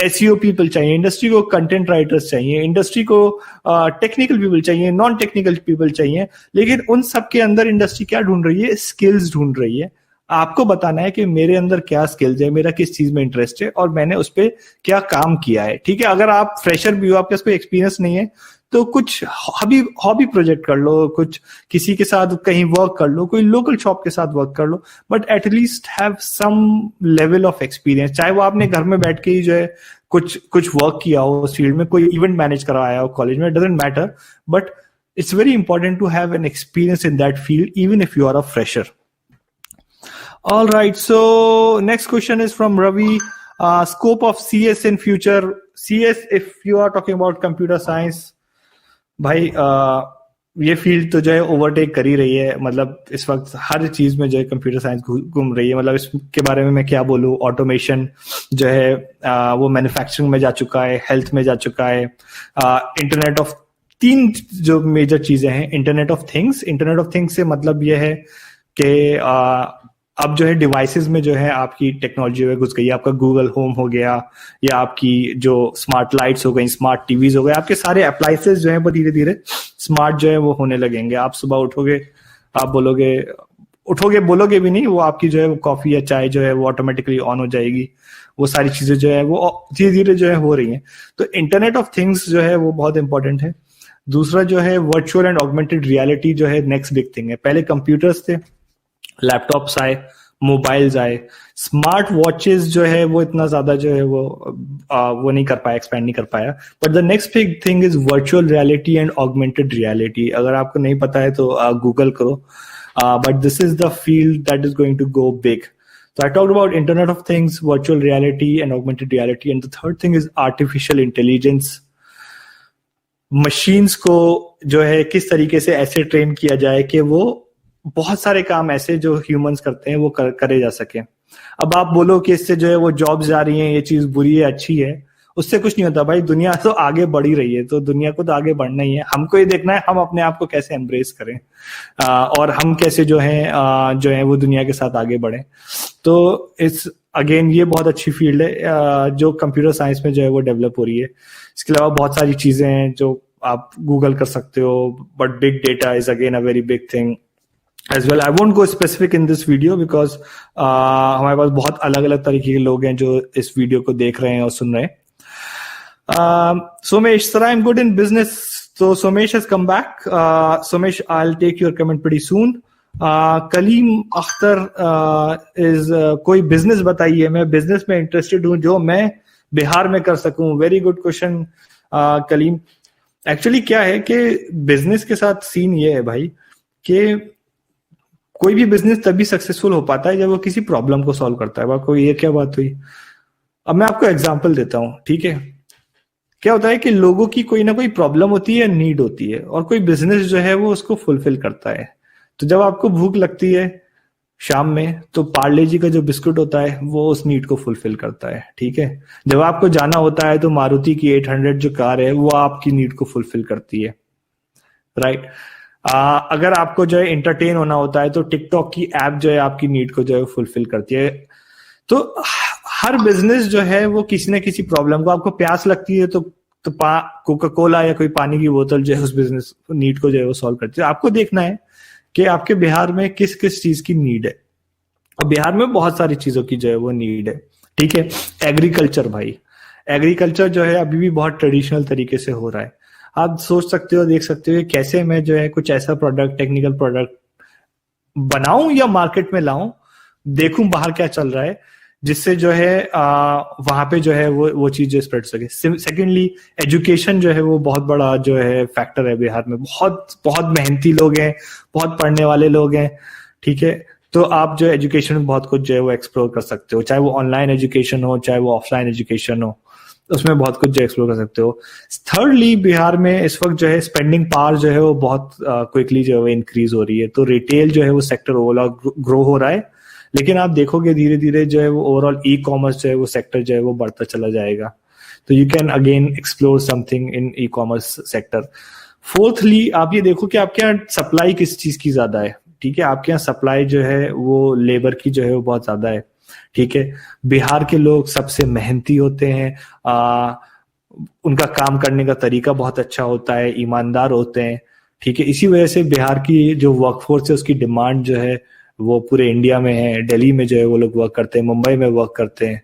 एसईओ पीपल चाहिए, इंडस्ट्री को कंटेंट राइटर्स चाहिए, इंडस्ट्री को टेक्निकल पीपल चाहिए, नॉन टेक्निकल पीपल चाहिए। लेकिन उन सब के अंदर इंडस्ट्री क्या ढूंढ रही है? स्किल्स ढूंढ रही है। आपको बताना है कि मेरे अंदर क्या स्किल्स है, मेरा किस चीज में इंटरेस्ट है और मैंने उस पर क्या काम किया है। ठीक है, अगर आप फ्रेशर भी हो, आपके पास कोई एक्सपीरियंस नहीं है, तो कुछ हॉबी प्रोजेक्ट कर लो, कुछ किसी के साथ कहीं वर्क कर लो, कोई लोकल शॉप के साथ वर्क कर लो, but at least have some level of experience. चाहे वो आपने घर में बैठ के ही जो है कुछ वर्क किया हो उस फील्ड में, कोई इवेंट मैनेज करवाया हो कॉलेज में, doesn't matter, but it's very important to have an experience in that field even if you are a fresher. All right, so next question is from Ravi. Scope of CS in future. CS, if you are talking about computer science, भाई ये field तो जो है overtake कर ही रही है। मतलब इस वक्त हर चीज में जो है कंप्यूटर साइंस घूम रही है। मतलब इसके बारे में मैं क्या बोलूँ, ऑटोमेशन जो है वो मैन्युफैक्चरिंग में जा चुका है, हेल्थ में जा चुका है, इंटरनेट ऑफ तीन जो मेजर चीजें हैं, इंटरनेट ऑफ थिंग्स से मतलब ये है कि अब जो है डिवाइसेस में जो है आपकी टेक्नोलॉजी में घुस गई है। आपका गूगल होम हो गया, या आपकी जो स्मार्ट लाइट्स हो गई, स्मार्ट टीवीज हो गए, आपके सारे अप्लायंसेस जो है वो धीरे धीरे स्मार्ट जो है वो होने लगेंगे। आप सुबह उठोगे, आप बोलोगे भी नहीं, वो आपकी जो है वो कॉफी या चाय जो है वो ऑटोमेटिकली ऑन हो जाएगी। वो सारी चीजें जो है वो धीरे धीरे जो है हो रही हैं। तो इंटरनेट ऑफ थिंग्स जो है वो बहुत इंपॉर्टेंट है। दूसरा जो है वर्चुअल एंड ऑगमेंटेड रियलिटी जो है नेक्स्ट बिग थिंग है। पहले कंप्यूटर्स थे, लैपटॉप्स आए, मोबाइल्स आए, स्मार्ट वॉचेस जो है वो इतना ज्यादा जो है वो नहीं कर पाया, एक्सपैंड नहीं कर पाया। But the next big thing is virtual reality and augmented reality. अगर आपको नहीं पता है तो गूगल करो, but this is the field that is going to go big. So I talked about Internet of Things, virtual reality and augmented reality, and the third thing is artificial intelligence. Machines को जो है किस तरीके से ऐसे train किया जाए कि वो बहुत सारे काम ऐसे जो ह्यूमंस करते हैं वो करे जा सके. अब आप बोलो कि इससे जो है वो जॉब्स जा रही हैं, ये चीज बुरी है अच्छी है, उससे कुछ नहीं होता भाई, दुनिया तो आगे बढ़ ही रही है, तो दुनिया को तो आगे बढ़ना ही है, हमको ये देखना है हम अपने आप को कैसे एम्ब्रेस करें और हम कैसे जो है वो दुनिया के साथ आगे बढ़े। तो इस अगेन ये बहुत अच्छी फील्ड है जो कंप्यूटर साइंस में जो है वो डेवलप हो रही है। इसके अलावा बहुत सारी चीजें हैं जो आप गूगल कर सकते हो, but big data is again a very big thing as well. I won't go specific in this video because हमारे पास बहुत अलग अलग तरीके के लोग हैं जो इस वीडियो को देख रहे हैं और सुन रहे हैं। Somesh, sir, I'm good in business. So Somesh has come back. Somesh, I'll take your comment pretty soon. Kaleem Akhtar is कोई बिजनेस बताइए, मैं बिजनेस में इंटरेस्टेड हूँ जो मैं बिहार में कर सकूं। Very good question Kaleem. Actually क्या है कि बिजनेस के साथ सीन ये है भाई कि कोई भी बिजनेस तभी सक्सेसफुल हो पाता है जब वो किसी प्रॉब्लम को सॉल्व करता है। बात कोई ये क्या बात हुई? अब मैं आपको एग्जांपल देता हूं, ठीक है। क्या होता है कि लोगों की कोई ना कोई प्रॉब्लम होती है, नीड होती है, और कोई बिजनेस जो है वो उसको फुलफिल करता है। तो जब आपको भूख लगती है शाम में, तो पार्ले जी का जो बिस्कुट होता है वो उस नीड को फुलफिल करता है, ठीक है। जब आपको जाना होता है तो मारुति की 800 जो कार है वो आपकी नीड को फुलफिल करती है, राइट। अगर आपको जो है इंटरटेन होना होता है तो टिकटॉक की ऐप जो है आपकी नीड को जो है फुलफिल करती है। तो हर बिजनेस जो है वो किसी न किसी प्रॉब्लम को, आपको प्यास लगती है तो कोका कोला या कोई पानी की बोतल जो है उस बिजनेस नीड को जो है वो सॉल्व करती है। आपको देखना है कि आपके बिहार में किस किस चीज की नीड है, और बिहार में बहुत सारी चीजों की जो है वो नीड है, ठीक है। एग्रीकल्चर भाई, एग्रीकल्चर जो है अभी भी बहुत ट्रेडिशनल तरीके से हो रहा है। आप सोच सकते हो, देख सकते हो कैसे मैं जो है कुछ ऐसा प्रोडक्ट, टेक्निकल प्रोडक्ट बनाऊं या मार्केट में लाऊं, देखूं बाहर क्या चल रहा है, जिससे जो है वहां पे जो है वो चीज स्प्रेड सके। सेकेंडली एजुकेशन जो है वो बहुत बड़ा जो है फैक्टर है बिहार में। बहुत बहुत मेहनती लोग हैं, बहुत पढ़ने वाले लोग हैं, ठीक है। तो आप जो एजुकेशन में बहुत कुछ जो है वो एक्सप्लोर कर सकते हो, चाहे वो ऑनलाइन एजुकेशन हो चाहे वो ऑफलाइन एजुकेशन हो, उसमें बहुत कुछ जो एक्सप्लोर कर सकते हो। थर्डली बिहार में इस वक्त जो है स्पेंडिंग पावर जो है वो बहुत क्विकली जो है इंक्रीज हो रही है। तो रिटेल जो है वो सेक्टर ओवरऑल ग्रो हो रहा है, लेकिन आप देखोगे धीरे धीरे जो है वो ओवरऑल ई कॉमर्स जो है वो सेक्टर जो है वो बढ़ता चला जाएगा। तो you can again explore something in e commerce sector. Fourthly आप ये देखो कि आपके यहाँ सप्लाई किस चीज की ज्यादा है, ठीक है। आपके यहाँ सप्लाई जो है वो लेबर की जो है वो बहुत ज्यादा है, ठीक है। बिहार के लोग सबसे मेहनती होते हैं, उनका काम करने का तरीका बहुत अच्छा होता है, ईमानदार होते हैं, ठीक है। इसी वजह से बिहार की जो वर्कफोर्स है उसकी डिमांड जो है वो पूरे इंडिया में है। दिल्ली में जो है वो लोग वर्क करते हैं, मुंबई में वर्क करते हैं।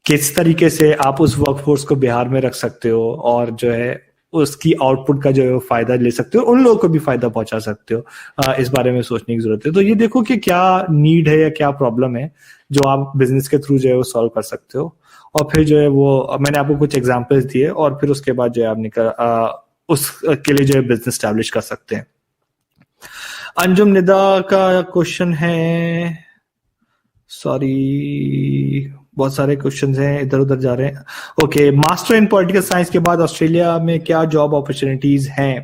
किस तरीके से आप उस वर्कफोर्स को बिहार में रख सकते हो और जो है उसकी आउटपुट का जो है फायदा ले सकते हो, उन लोगों को भी फायदा पहुंचा सकते हो, इस बारे में सोचने की जरूरत है। तो ये देखो कि क्या नीड है या क्या प्रॉब्लम है जो आप बिजनेस के थ्रू जो है वो सॉल्व कर सकते हो, और फिर जो है वो मैंने आपको कुछ एग्जांपल्स दिए, और फिर उसके बाद जो है आप उसके लिए जो है बिजनेस स्टैब्लिश कर सकते हैं। अंजुम निदा का क्वेश्चन है, सॉरी बहुत सारे क्वेश्चंस हैं, इधर उधर जा रहे हैं। Okay, master in political science के बाद ऑस्ट्रेलिया में क्या जॉब अपॉर्चुनिटीज हैं?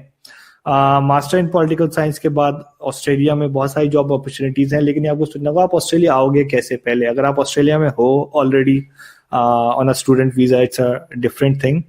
मास्टर इन पॉलिटिकल साइंस के बाद ऑस्ट्रेलिया में बहुत सारी जॉब अपॉर्चुनिटीज हैं, लेकिन आपको सोचना होगा आप ऑस्ट्रेलिया आओगे कैसे। पहले अगर आप ऑस्ट्रेलिया में हो already on a student visa, it's a different thing,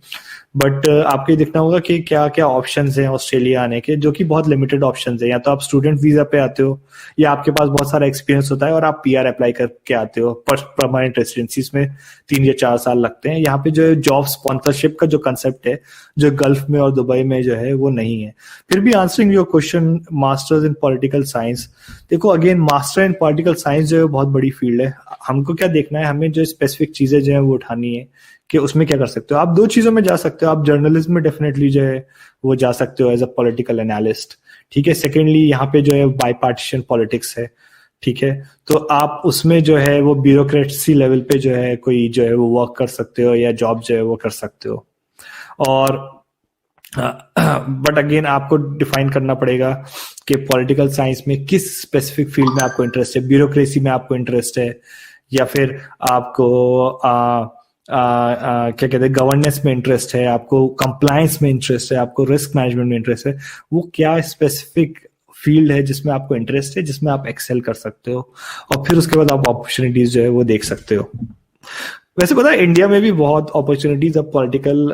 but आपको ये देखना होगा कि क्या क्या ऑप्शंस हैं ऑस्ट्रेलिया आने के, जो कि बहुत लिमिटेड ऑप्शंस हैं। या तो आप स्टूडेंट वीजा पे आते हो, या आपके पास बहुत सारा एक्सपीरियंस होता है और आप पीआर अप्लाई करके आते हो। परमानेंट रेसिडेंसी में 3 या 4 साल लगते हैं। यहाँ पे जो है जॉब स्पॉन्सरशिप का जो कंसेप्ट है, जो गल्फ में और दुबई में जो है वो नहीं है। फिर भी answering your question, masters in political science, देखो again master in political science जो है बहुत बड़ी फील्ड है। हमको क्या देखना है, हमें जो स्पेसिफिक चीजें जो है वो उठानी है कि उसमें क्या कर सकते हो। आप 2 चीजों में जा सकते हो, आप जर्नलिज्म में डेफिनेटली जो है वो जा सकते हो एज अ पॉलिटिकल एनालिस्ट, ठीक है। सेकेंडली यहाँ पे जो है बाई पार्टीशन पॉलिटिक्स है, ठीक है। तो आप उसमें जो है वो ब्यूरोक्रेसी लेवल पे जो है कोई जो है वो वर्क कर सकते हो या जॉब जो है वो कर सकते हो। और बट अगेन आपको डिफाइन करना पड़ेगा कि पॉलिटिकल साइंस में किस स्पेसिफिक फील्ड में आपको इंटरेस्ट है। ब्यूरोक्रेसी में आपको इंटरेस्ट है, या फिर आपको क्या कहते हैं गवर्नेंस में इंटरेस्ट है, आपको कंप्लायंस में इंटरेस्ट है, आपको रिस्क मैनेजमेंट में इंटरेस्ट है। वो क्या स्पेसिफिक फील्ड है जिसमें आपको इंटरेस्ट है, जिसमें आप एक्सेल कर सकते हो, और फिर उसके बाद आप अपॉर्चुनिटीज जो है वो देख सकते हो। वैसे पता है इंडिया में भी बहुत अपॉर्चुनिटीज अब पॉलिटिकल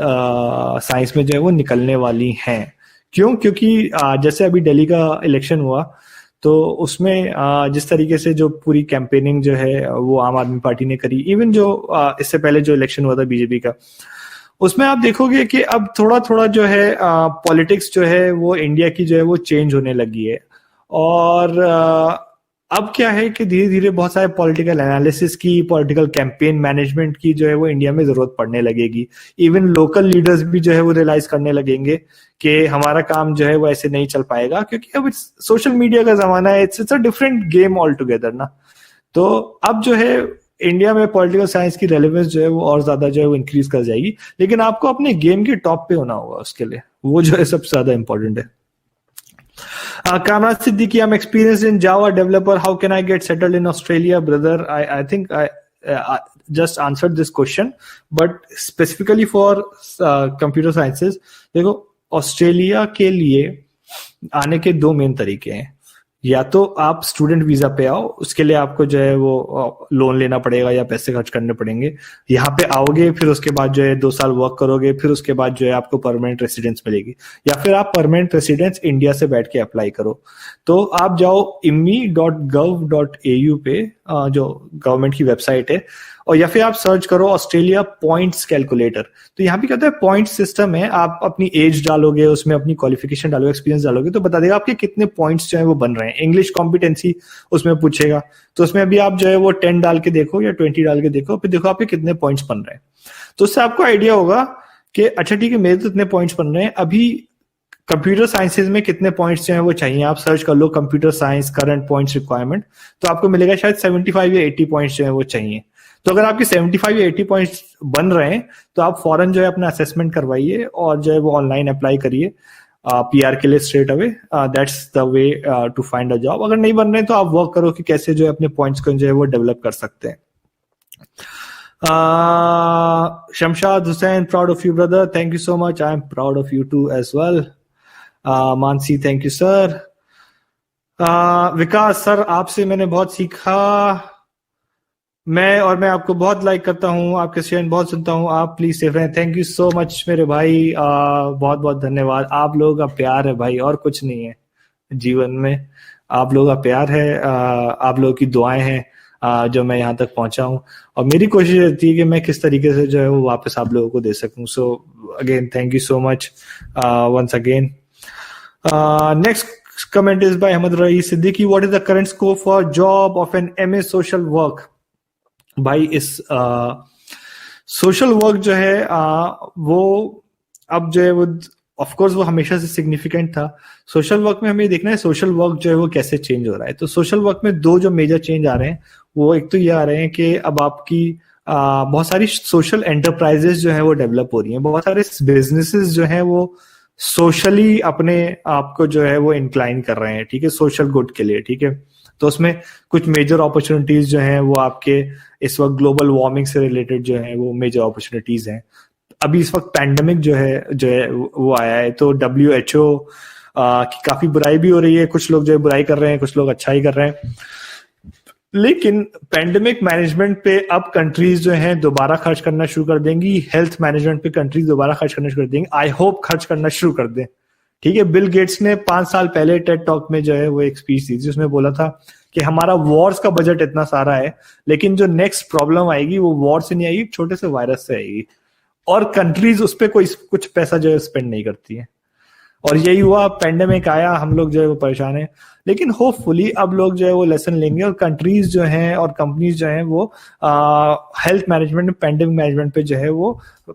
साइंस में जो है वो निकलने वाली हैं। क्यों? क्योंकि जैसे अभी दिल्ली का इलेक्शन हुआ तो उसमें जिस तरीके से जो पूरी कैंपेनिंग जो है वो आम आदमी पार्टी ने करी, इवन जो इससे पहले जो इलेक्शन हुआ था बीजेपी का, उसमें आप देखोगे कि अब थोड़ा थोड़ा जो है पॉलिटिक्स जो है वो इंडिया की जो है वो चेंज होने लगी है। और अब क्या है कि धीरे धीरे बहुत सारे पॉलिटिकल एनालिसिस की, पॉलिटिकल कैंपेन मैनेजमेंट की जो है वो इंडिया में जरूरत पड़ने लगेगी। इवन लोकल लीडर्स भी जो है वो रियलाइज करने लगेंगे कि हमारा काम जो है वो ऐसे नहीं चल पाएगा, क्योंकि अब सोशल मीडिया का जमाना है, it's a different game all together ना। तो अब जो है इंडिया में पॉलिटिकल साइंस की रेलेवेंस जो है वो और ज्यादा जो है वो इंक्रीज कर जाएगी, लेकिन आपको अपने गेम के टॉप पे होना होगा उसके लिए, वो जो है सबसे ज्यादा इंपॉर्टेंट है। Kamran Siddiqui, I'm experienced in Java developer. How can I get settled in Australia, brother? I think I just answered this question, but specifically for computer sciences, देखो ऑस्ट्रेलिया के लिए आने के दो मेन तरीके हैं। या तो आप स्टूडेंट वीजा पे आओ, उसके लिए आपको जो है वो लोन लेना पड़ेगा या पैसे खर्च करने पड़ेंगे। यहाँ पे आओगे, फिर उसके बाद जो है 2 साल वर्क करोगे, फिर उसके बाद जो है आपको परमानेंट रेसिडेंस मिलेगी। या फिर आप परमानेंट रेसिडेंस इंडिया से बैठ के अप्लाई करो। तो आप जाओ immi.gov.au पे, जो गवर्नमेंट की वेबसाइट है, और या फिर आप सर्च करो ऑस्ट्रेलिया पॉइंट्स कैलकुलेटर। तो यहाँ पे क्या होता है, पॉइंट सिस्टम है। आप अपनी एज डालोगे, उसमें अपनी क्वालिफिकेशन डालोगे, एक्सपीरियंस डालोगे, तो बता देगा आपके कितने पॉइंट्स जो है वो बन रहे हैं। इंग्लिश कॉम्पिटेंसी उसमें पूछेगा, तो उसमें अभी आप जो है वो 10 डाल के देखो या 20 डाल के देखो, फिर देखो आपके कितने पॉइंट्स बन रहे हैं। तो उससे आपको आइडिया होगा कि अच्छा ठीक है, मेरे तो इतने पॉइंट्स बन रहे हैं, अभी कंप्यूटर साइंसेज में कितने पॉइंट्स जो है वो चाहिए। आप सर्च कर लो computer science current points requirement, तो आपको मिलेगा शायद 75 या 80 पॉइंट्स जो है वो चाहिए। तो अगर आपके 75 या 80 पॉइंट्स बन रहे हैं तो आप फौरन जो है अपना असेसमेंट करवाइए और जो है वो ऑनलाइन अप्लाई करिए पीआर के लिए straight away. That's the way to find a job. अगर नहीं बन रहे तो आप वर्क करो कि कैसे जो है अपने पॉइंट्स को जो है वो डेवलप कर सकते हैं। Shamshad Hussain, proud of you brother, thank you so much. I am proud of you too as well. Mansi, thank you sir. Vikas sir, आपसे मैंने बहुत सीखा। मैं आपको बहुत लाइक करता हूँ, आपके शेयर बहुत सुनता हूँ। आप प्लीज सेफ रहें। थैंक यू सो मच मेरे भाई, बहुत बहुत धन्यवाद। आप लोगों का प्यार है भाई, और कुछ नहीं है जीवन में। आप लोगों का प्यार है, आप लोगों की दुआएं हैं जो मैं यहाँ तक पहुंचा हूँ, और मेरी कोशिश रहती है कि मैं किस तरीके से जो है वो वापस आप लोगों को दे सकूं। So again thank you so much once again. Next comment is by Ahmed Rais Siddiqui. What is the current scope for job of an MA social work? भाई इस सोशल वर्क जो है वो अब जो है वो ऑफ कोर्स वो हमेशा से सिग्निफिकेंट था। सोशल वर्क में हमें देखना है सोशल वर्क जो है वो कैसे चेंज हो रहा है। तो सोशल वर्क में दो जो मेजर चेंज आ रहे हैं, वो एक तो ये आ रहे हैं कि अब आपकी बहुत सारी सोशल एंटरप्राइजेस जो है वो डेवलप हो रही हैं। बहुत सारे बिजनेसेस जो हैं वो सोशली अपने आप को जो है वो इंक्लाइन कर रहे हैं, ठीक है, सोशल गुड के लिए, ठीक है। तो उसमें कुछ मेजर अपॉर्चुनिटीज जो हैं वो आपके इस वक्त ग्लोबल वार्मिंग से रिलेटेड जो है वो मेजर अपॉर्चुनिटीज हैं। अभी इस वक्त पैंडेमिक जो है वो आया है, तो WHO की काफी बुराई भी हो रही है। कुछ लोग जो है बुराई कर रहे हैं, कुछ लोग अच्छाई कर रहे हैं। लेकिन पैंडेमिक मैनेजमेंट पे अब कंट्रीज जो हैं दोबारा खर्च करना शुरू कर देंगी। हेल्थ मैनेजमेंट पे कंट्रीज दोबारा खर्च करना शुरू कर देंगी। आई होप खर्च करना शुरू कर दें, ठीक है। बिल गेट्स ने 5 साल पहले टेड टॉक में जो है वो एक स्पीच दी थी, उसमें बोला था कि हमारा वॉर्स का बजट इतना सारा है, लेकिन जो नेक्स्ट प्रॉब्लम आएगी वो वॉर से नहीं आएगी, छोटे से वायरस से आएगी, और कंट्रीज उस पर कोई कुछ पैसा जो है स्पेंड नहीं करती है। और यही हुआ, पैंडेमिक आया, हम लोग जो है वो परेशान है। लेकिन होपफुली अब लोग जो है वो लेसन लेंगे, और कंट्रीज जो हैं और कंपनीज जो हैं वो हेल्थ मैनेजमेंट, पैंडेमिक मैनेजमेंट पे जो है वो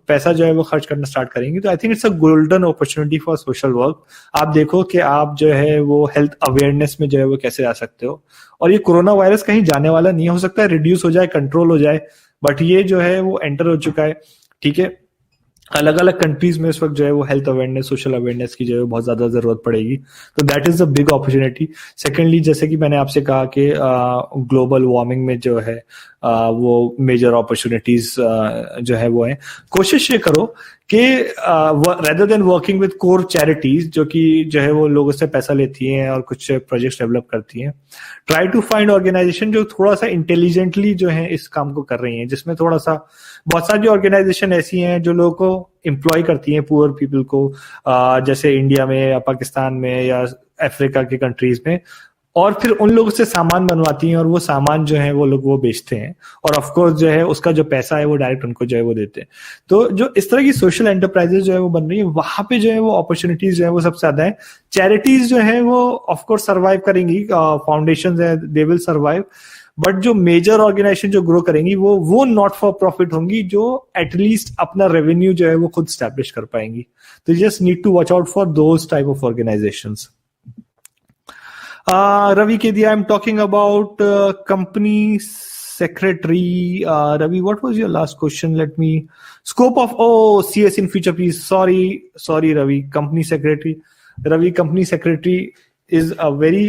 पैसा जो है वो खर्च करना स्टार्ट करेंगे। तो I think it's a golden opportunity for social work. आप देखो कि आप जो है वो हेल्थ अवेयरनेस में जो है वो कैसे आ सकते हो। और ये कोरोना वायरस कहीं जाने वाला नहीं, हो सकता है रिड्यूस हो जाए, कंट्रोल हो जाए, बट ये जो है वो एंटर हो चुका है, ठीक है। अलग अलग कंट्रीज में इस वक्त जो है वो हेल्थ अवेयरनेस, सोशल अवेयरनेस की जो है बहुत ज्यादा जरूरत पड़ेगी। तो that is a big opportunity. Secondly, जैसे कि मैंने आपसे कहा कि ग्लोबल वार्मिंग में जो है वो मेजर अपॉर्चुनिटीज जो है वो है। कोशिश ये करो कि rather than working with core charities जो कि जो है वो लोगों से पैसा लेती हैं और कुछ प्रोजेक्ट्स डेवलप करती हैं, ट्राई टू फाइंड ऑर्गेनाइजेशन जो थोड़ा सा इंटेलिजेंटली जो है इस काम को कर रही हैं, जिसमें थोड़ा सा बहुत सारी ऑर्गेनाइजेशन ऐसी हैं जो लोगों को एम्प्लॉय करती हैं, पुअर पीपल को, जैसे इंडिया में या पाकिस्तान में या अफ्रीका के कंट्रीज में, और फिर उन लोगों से सामान बनवाती हैं और वो सामान जो है वो लोग वो बेचते हैं और ऑफ कोर्स जो है उसका जो पैसा है वो डायरेक्ट उनको जो है वो देते हैं। तो जो इस तरह की सोशल एंटरप्राइजेस जो है वो बन रही है, वहां पे जो है वो अपॉर्चुनिटीज जो है वो सबसे ज्यादा है। चैरिटीज जो है वो ऑफ कोर्स सर्वाइव करेंगी, फाउंडेशंस है दे विल सर्वाइव, बट जो मेजर ऑर्गेनाइजेशन जो ग्रो करेंगी वो नॉट फॉर प्रॉफिट होंगी, जो एटलीस्ट अपना रेवेन्यू जो है वो खुद स्टैब्लिश कर पाएंगी। तो just need to watch out for those type of organizations. Ravi Kedi, I'm talking about company secretary. Ravi, what was your last question? Let me scope of CS in future, please. Sorry, Ravi. Company secretary. Ravi, company secretary is a very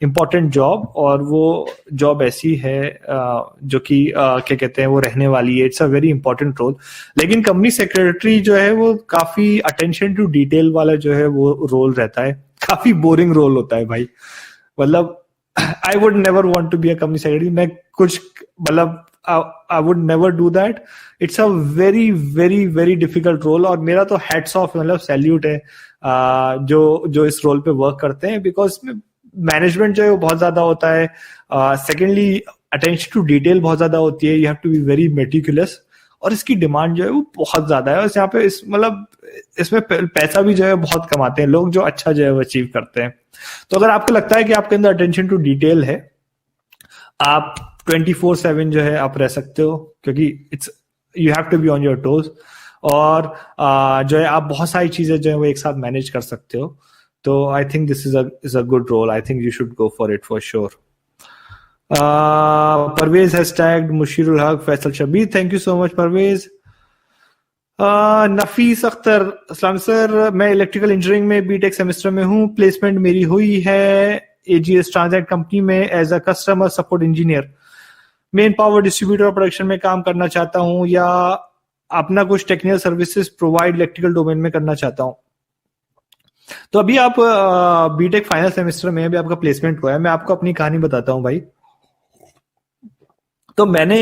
important job, और वो job ऐसी है जो कि क्या कहते हैं वो रहने वाली है। It's a very important role. लेकिन कंपनी सेक्रेटरी जो है वो काफी अटेंशन टू डिटेल वाला जो है वो रोल रहता है, काफी बोरिंग रोल होता है भाई। मतलब I would never want to be a company secretary. मैं कुछ मतलब I would never do that. It's a very difficult role, और मेरा तो हैट्स ऑफ, मतलब सैल्यूट है जो इस रोल पे वर्क करते हैं, बिकॉज मैनेजमेंट जो है वो बहुत ज्यादा होता है। सेकेंडली अटेंशन टू डिटेल बहुत ज्यादा होती है, you have to be very meticulous, और इसकी डिमांड जो है वो बहुत ज्यादा है। और यहाँ पे इसमें पैसा भी जो है बहुत कमाते हैं लोग जो अच्छा जो है वो अचीव करते हैं। तो अगर आपको लगता है कि आपके अंदर अटेंशन टू डिटेल है, आप 24/7 जो है आप रह सकते हो, क्योंकि it's you have to be on your toes, और जो है आप बहुत सारी चीजें जो है वो एक साथ मैनेज कर सकते हो। तो I think this is a good role. I think you should go for it for sure. Parvez has tagged Mushirul Haq Faisal Shabir, thank you so much Parvez. Nafees Akhtar, अस्सलाम सर, मैं इलेक्ट्रिकल इंजीनियरिंग में बीटेक सेमेस्टर में हूँ, प्लेसमेंट मेरी हुई है एजीएस ट्रांसनेट कंपनी में as a customer support engineer. Main power distributor production में काम करना चाहता हूँ, या अपना कुछ technical services provide electrical domain में करना चाहता हूँ। तो अभी आप बीटेक फाइनल सेमेस्टर में अभी आपका प्लेसमेंट हुआ है। मैं आपको अपनी कहानी बताता हूँ भाई। तो मैंने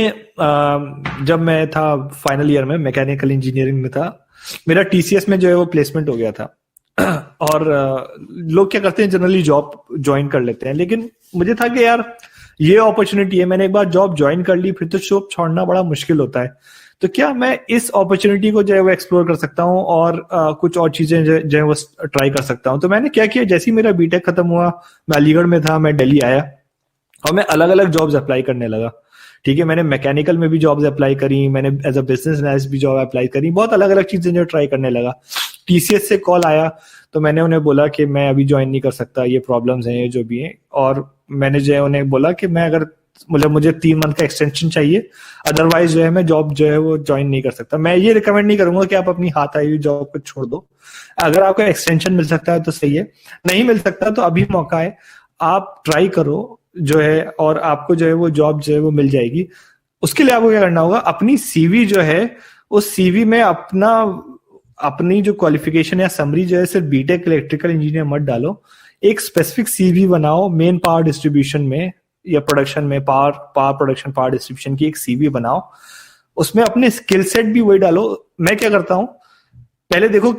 जब मैं था फाइनल ईयर में मैकेनिकल इंजीनियरिंग में था, मेरा टीसीएस में जो है वो प्लेसमेंट हो गया था। और लोग क्या करते हैं, जनरली जॉब ज्वाइन कर लेते हैं, लेकिन मुझे था कि यार ये अपॉर्चुनिटी है, मैंने एक बार जॉब ज्वाइन कर ली, फिर तो जॉब छोड़ना बड़ा मुश्किल होता है। तो क्या मैं इस अपॉर्चुनिटी को जो है वो एक्सप्लोर कर सकता हूँ और कुछ और चीजें जो है वो ट्राई कर सकता हूँ। तो मैंने क्या किया, जैसे ही मेरा बीटेक खत्म हुआ, मैं अलीगढ़ में था, मैं दिल्ली आया और मैं अलग अलग जॉब्स अप्लाई करने लगा। ठीक है, मैंने मैकेनिकल में भी जॉब्स अप्लाई करी, मैंने एज अ बिजनेस एनालिस्ट भी जॉब अप्लाई करी, बहुत अलग अलग चीजें जो ट्राई करने लगा। टीसीएस से कॉल आया तो मैंने उन्हें बोला कि मैं अभी ज्वाइन नहीं कर सकता, ये प्रॉब्लम्स हैं, ये जो भी हैं। और मैंने जो है उन्हें बोला कि मैं अगर मतलब मुझे 3 मंथ का एक्सटेंशन चाहिए, अदरवाइज जो है मैं जॉब जो है वो ज्वाइन नहीं कर सकता। मैं ये रिकमेंड नहीं करूंगा कि आप अपनी हाथ आई हुई जॉब को छोड़ दो। अगर आपको एक्सटेंशन मिल सकता है तो सही है, नहीं मिल सकता तो अभी मौका है, आप ट्राई करो जो है, और आपको जो है वो जॉब जो है वो मिल जाएगी। उसके लिए आपको क्या करना होगा, अपनी सीवी जो है उस सीवी में अपनी जो क्वालिफिकेशन या समरी जो है सिर्फ बीटेक इलेक्ट्रिकल इंजीनियर मत डालो, एक स्पेसिफिक सीवी बनाओ मेन पावर डिस्ट्रीब्यूशन में या प्रोडक्शन में, पावर प्रोडक्शन पावर डिस्ट्रीब्यूशन की एक सीवी बनाओ, उसमें अपने स्किल सेट भी वही डालो। मैं क्या करता हूं, पहले देखो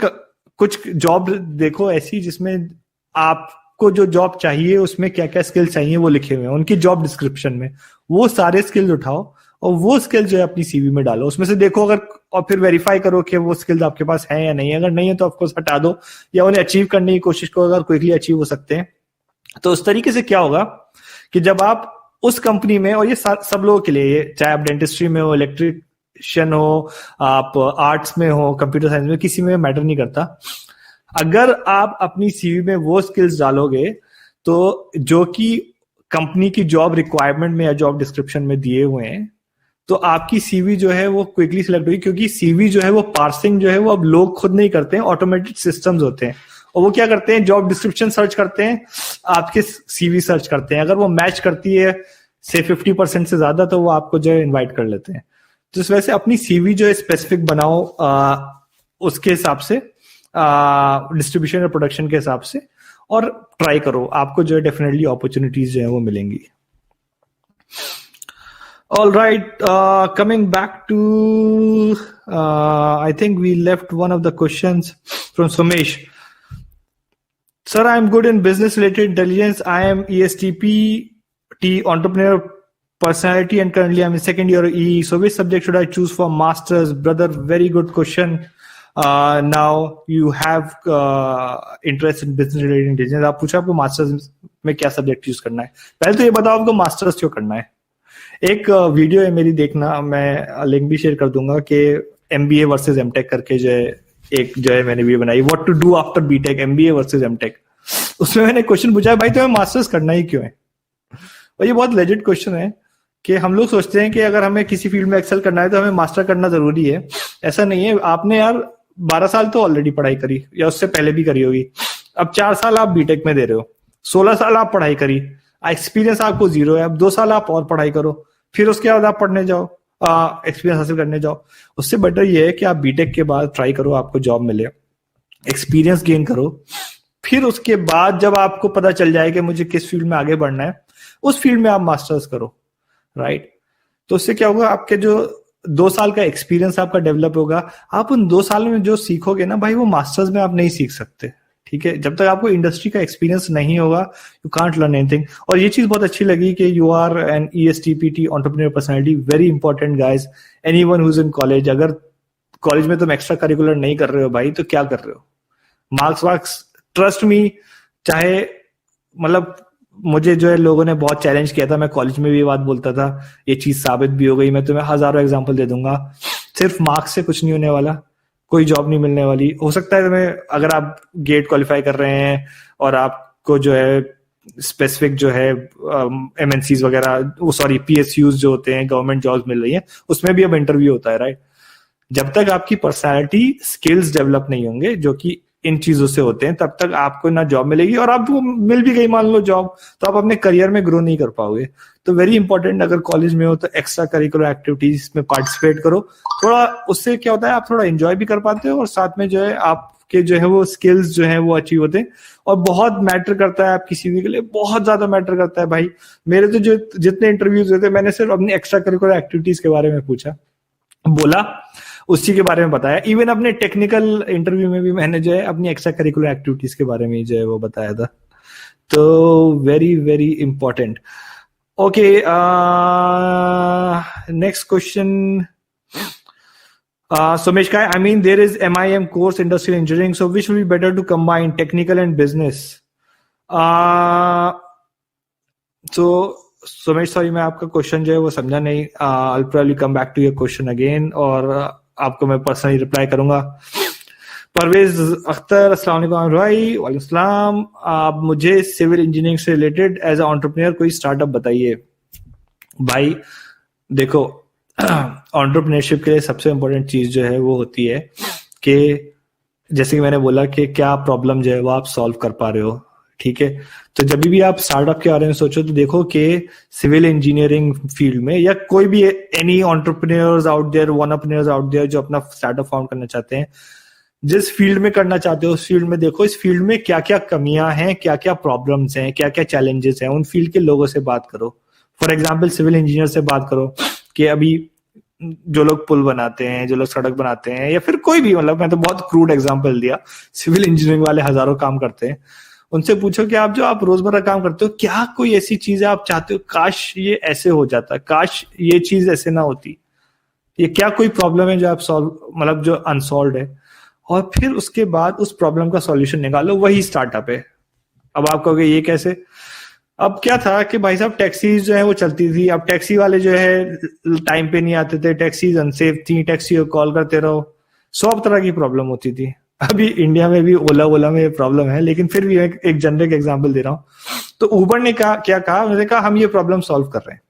कुछ जॉब देखो ऐसी जिसमें आपको जो जॉब चाहिए उसमें क्या क्या स्किल चाहिए वो लिखे हुए हैं उनकी जॉब डिस्क्रिप्शन में, वो सारे स्किल्स उठाओ और वो स्किल जो है अपनी सीवी में डालो। उसमें से देखो अगर, और फिर वेरीफाई करो कि वो स्किल्स आपके पास है या नहीं है। अगर नहीं है तो ऑफकोर्स हटा दो या उन्हें अचीव करने की कोशिश करो अगर क्विकली अचीव हो सकते हैं। तो उस तरीके से क्या होगा कि जब आप उस कंपनी में, और ये सब लोगों के लिए, चाहे आप डेंटिस्ट्री में हो, इलेक्ट्रिशियन हो, आप आर्ट्स में हो, कंप्यूटर साइंस में, किसी में मैटर नहीं करता, अगर आप अपनी सीवी में वो स्किल्स डालोगे तो जो कि कंपनी की जॉब रिक्वायरमेंट में या जॉब डिस्क्रिप्शन में दिए हुए हैं, तो आपकी सीवी जो है वो क्विकली सिलेक्ट होगी। क्योंकि सीवी जो है वो पार्सिंग जो है वो अब लोग खुद नहीं करते हैं, ऑटोमेटेड सिस्टम्स होते हैं, और वो क्या करते हैं, जॉब डिस्क्रिप्शन सर्च करते हैं, आपके सीवी सर्च करते हैं, अगर वो मैच करती है से 50% से ज्यादा, तो वो आपको जो है इनवाइट कर लेते हैं। तो इस वजह से अपनी सीवी जो है स्पेसिफिक बनाओ, उसके हिसाब से, डिस्ट्रीब्यूशन और प्रोडक्शन के हिसाब से, और ट्राई करो, आपको जो है डेफिनेटली अपॉर्चुनिटीज जो है वो मिलेंगी। All right, coming back to, I think we left one of the questions from Sumesh. Sir, I am good in business related intelligence. I am ESTP entrepreneur personality and currently I am in second year of EE. So which subject should I choose for masters? Brother, very good question. Now you have interest in business related intelligence. आप पूछा आपको masters में क्या subject choose करना है। पहले तो ये बताओ आपको मास्टर्स क्यों करना है। एक वीडियो है मेरी, देखना, मैं लिंक भी शेयर कर दूंगा, कि MBA वर्सेस एमटेक करके जो है एक जो है मैंने वीडियो बनाई, what to do after BTech, MBA versus MTech. उसमें मैंने क्वेश्चन पूछा है, भाई तुम्हें मास्टर्स करना ही क्यों है। और ये बहुत लेजिट क्वेश्चन है कि हम लोग सोचते हैं कि अगर हमें किसी फील्ड में एक्सेल करना है तो हमें मास्टर करना जरूरी है। ऐसा नहीं है। आपने यार 12 साल तो ऑलरेडी पढ़ाई करी, या उससे पहले भी करी होगी। अब 4 साल आप बीटेक में दे रहे हो, 16 साल आप पढ़ाई करी, एक्सपीरियंस आपको 0 है। अब 2 साल आप और पढ़ाई करो, फिर उसके बाद आप पढ़ने जाओ, एक्सपीरियंस हासिल करने जाओ। उससे बेटर ये है कि आप बीटेक के बाद ट्राई करो, आपको जॉब मिले, एक्सपीरियंस गेन करो, फिर उसके बाद जब आपको पता चल जाए कि मुझे किस फील्ड में आगे बढ़ना है, उस फील्ड में आप मास्टर्स करो, राइट। तो उससे क्या होगा, आपके जो 2 साल का एक्सपीरियंस आपका डेवलप होगा। आप उन 2 साल में जो सीखोगे ना भाई, वो मास्टर्स में आप नहीं सीख सकते, ठीक है। जब तक आपको इंडस्ट्री का एक्सपीरियंस नहीं होगा, यू कांट लर्न एनीथिंग। और ये चीज बहुत अच्छी लगी कि you are an ESTPT entrepreneur personality, very important guys. Anyone who is in college, अगर कॉलेज में तुम एक्स्ट्रा करिकुलर नहीं कर रहे हो भाई, तो क्या कर रहे हो। मार्क्स, ट्रस्ट मी, चाहे मतलब मुझे जो है लोगों ने बहुत चैलेंज किया था, मैं कॉलेज में भी ये बात बोलता था, ये चीज साबित भी हो गई। मैं तुम्हें हजारों एग्जाम्पल दे दूंगा। सिर्फ मार्क्स से कुछ नहीं होने वाला, कोई जॉब नहीं मिलने वाली। हो सकता है तुम्हें, अगर आप गेट क्वालिफाई कर रहे हैं और आपको जो है स्पेसिफिक जो है MNCs वगैरह, सॉरी PSUs जो होते हैं, गवर्नमेंट जॉब्स मिल रही है, उसमें भी अब इंटरव्यू होता है, राइट। जब तक आपकी पर्सनैलिटी स्किल्स डेवलप नहीं होंगे, जो कि इन चीजों से होते हैं, तब तक आपको ना जॉब मिलेगी, और आपको मिल भी गई मान लो जॉब, तो आप अपने करियर में ग्रो नहीं कर पाओगे। तो वेरी इंपॉर्टेंट, अगर कॉलेज में हो तो एक्स्ट्रा करिकुलर एक्टिविटीज में पार्टिसिपेट करो। थोड़ा उससे क्या होता है, आप थोड़ा एंजॉय भी कर पाते हो, और साथ में जो है आपके जो है वो स्किल्स जो है वो अचीव होते हैं। और बहुत मैटर करता है आप किसी भी के लिए, बहुत ज्यादा मैटर करता है भाई। मेरे तो जो जितने इंटरव्यूज हुए थे, मैंने सिर्फ अपनी एक्स्ट्रा करिकुलर एक्टिविटीज के बारे में पूछा, बोला, उसी के बारे में बताया। इवन अपने टेक्निकल इंटरव्यू में भी मैंने जो है अपनी एक्स्ट्रा करिकुलर एक्टिविटीज के बारे में जो है वो बताया था। तो very very important. Okay, next question, Sumesh Kai, I mean there is MIM course industrial engineering, so which will be better to combine technical and business? So Sumesh, sorry मैं आपका क्वेश्चन जो है वो समझा नहीं। I'll probably come back to your question again, और आपको मैं पर्सनली रिप्लाई करूंगा। परवेज अख्तर, अस्सलाम वालेकुम भाई। वालेकुम सलाम। आप मुझे सिविल इंजीनियरिंग से रिलेटेड एज ए एंटरप्रेन्योर कोई स्टार्टअप बताइए। भाई देखो, एंटरप्रेन्योरशिप के लिए सबसे इंपॉर्टेंट चीज जो है वो होती है कि जैसे कि मैंने बोला कि क्या प्रॉब्लम जो है वो आप सॉल्व कर पा रहे हो, ठीक है। तो जब भी आप स्टार्टअप के बारे में सोचो तो देखो कि सिविल इंजीनियरिंग फील्ड में, या कोई भी any entrepreneurs out there, wantrepreneurs out there जो अपना स्टार्टअप फाउंड करना चाहते हैं, जिस फील्ड में करना चाहते हो उस फील्ड में देखो इस फील्ड में क्या क्या कमियां हैं, क्या क्या प्रॉब्लम्स हैं, क्या क्या चैलेंजेस हैं। उन फील्ड के लोगों से बात करो। फॉर एग्जाम्पल सिविल इंजीनियर से बात करो कि अभी जो लोग पुल बनाते हैं, जो लोग सड़क बनाते हैं, या फिर कोई भी, मतलब मैं तो बहुत क्रूड एग्जांपल दिया, सिविल इंजीनियरिंग वाले हजारों काम करते हैं। उनसे पूछो कि आप जो आप रोजमर्रा काम करते हो, क्या कोई ऐसी चीज है आप चाहते हो काश ये ऐसे हो जाता, काश ये चीज ऐसे ना होती, ये क्या कोई प्रॉब्लम है जो आप सॉल्व, मतलब जो अनसॉल्व है, और फिर उसके बाद उस प्रॉब्लम का सॉल्यूशन निकालो, वही स्टार्टअप है। अब आप कहोगे ये कैसे? अब क्या था कि भाई साहब टैक्सीज जो है वो चलती थी, अब टैक्सी वाले जो है टाइम पे नहीं आते थे, टैक्सीज अनसेफ थी, टैक्सी को कॉल करते रहो, 100 तरह की प्रॉब्लम होती थी। अभी इंडिया में भी ओला में ये प्रॉब्लम है, लेकिन फिर भी एक जेनरिक एग्जांपल दे रहा हूँ। तो उबर ने क्या कहा, उन्होंने कहा हम ये प्रॉब्लम सॉल्व कर रहे हैं,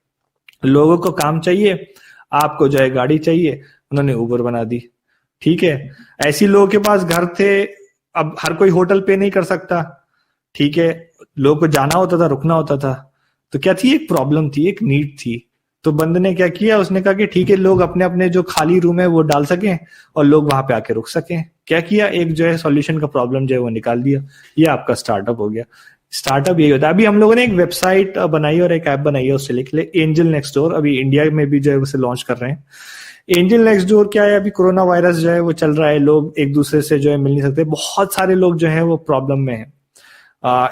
लोगों को काम चाहिए, आपको जो है गाड़ी चाहिए, उन्होंने उबर बना दी, ठीक है। ऐसी लोगों के पास घर थे, अब हर कोई होटल पे नहीं कर सकता, ठीक है, लोगों को जाना होता था, रुकना होता था, तो क्या थी, एक प्रॉब्लम थी, एक नीड थी। तो बंद ने क्या किया, उसने कहा कि ठीक है, लोग अपने अपने जो खाली रूम है वो डाल सकें और लोग वहां पे आके रुक सकें। क्या किया, एक जो है सॉल्यूशन का प्रॉब्लम जो है वो निकाल दिया। ये आपका स्टार्टअप हो गया। स्टार्टअप यही होता है। अभी हम लोगों ने एक वेबसाइट बनाई और एक ऐप बनाई है उससे लिए, एंजल नेक्स्ट डोर। अभी इंडिया में भी जो है उसे लॉन्च कर रहे हैं। एंजल नेक्स्ट डोर क्या है, अभी कोरोना वायरस जो है वो चल रहा है, लोग एक दूसरे से जो है मिल नहीं सकते, बहुत सारे लोग जो है वो प्रॉब्लम में है।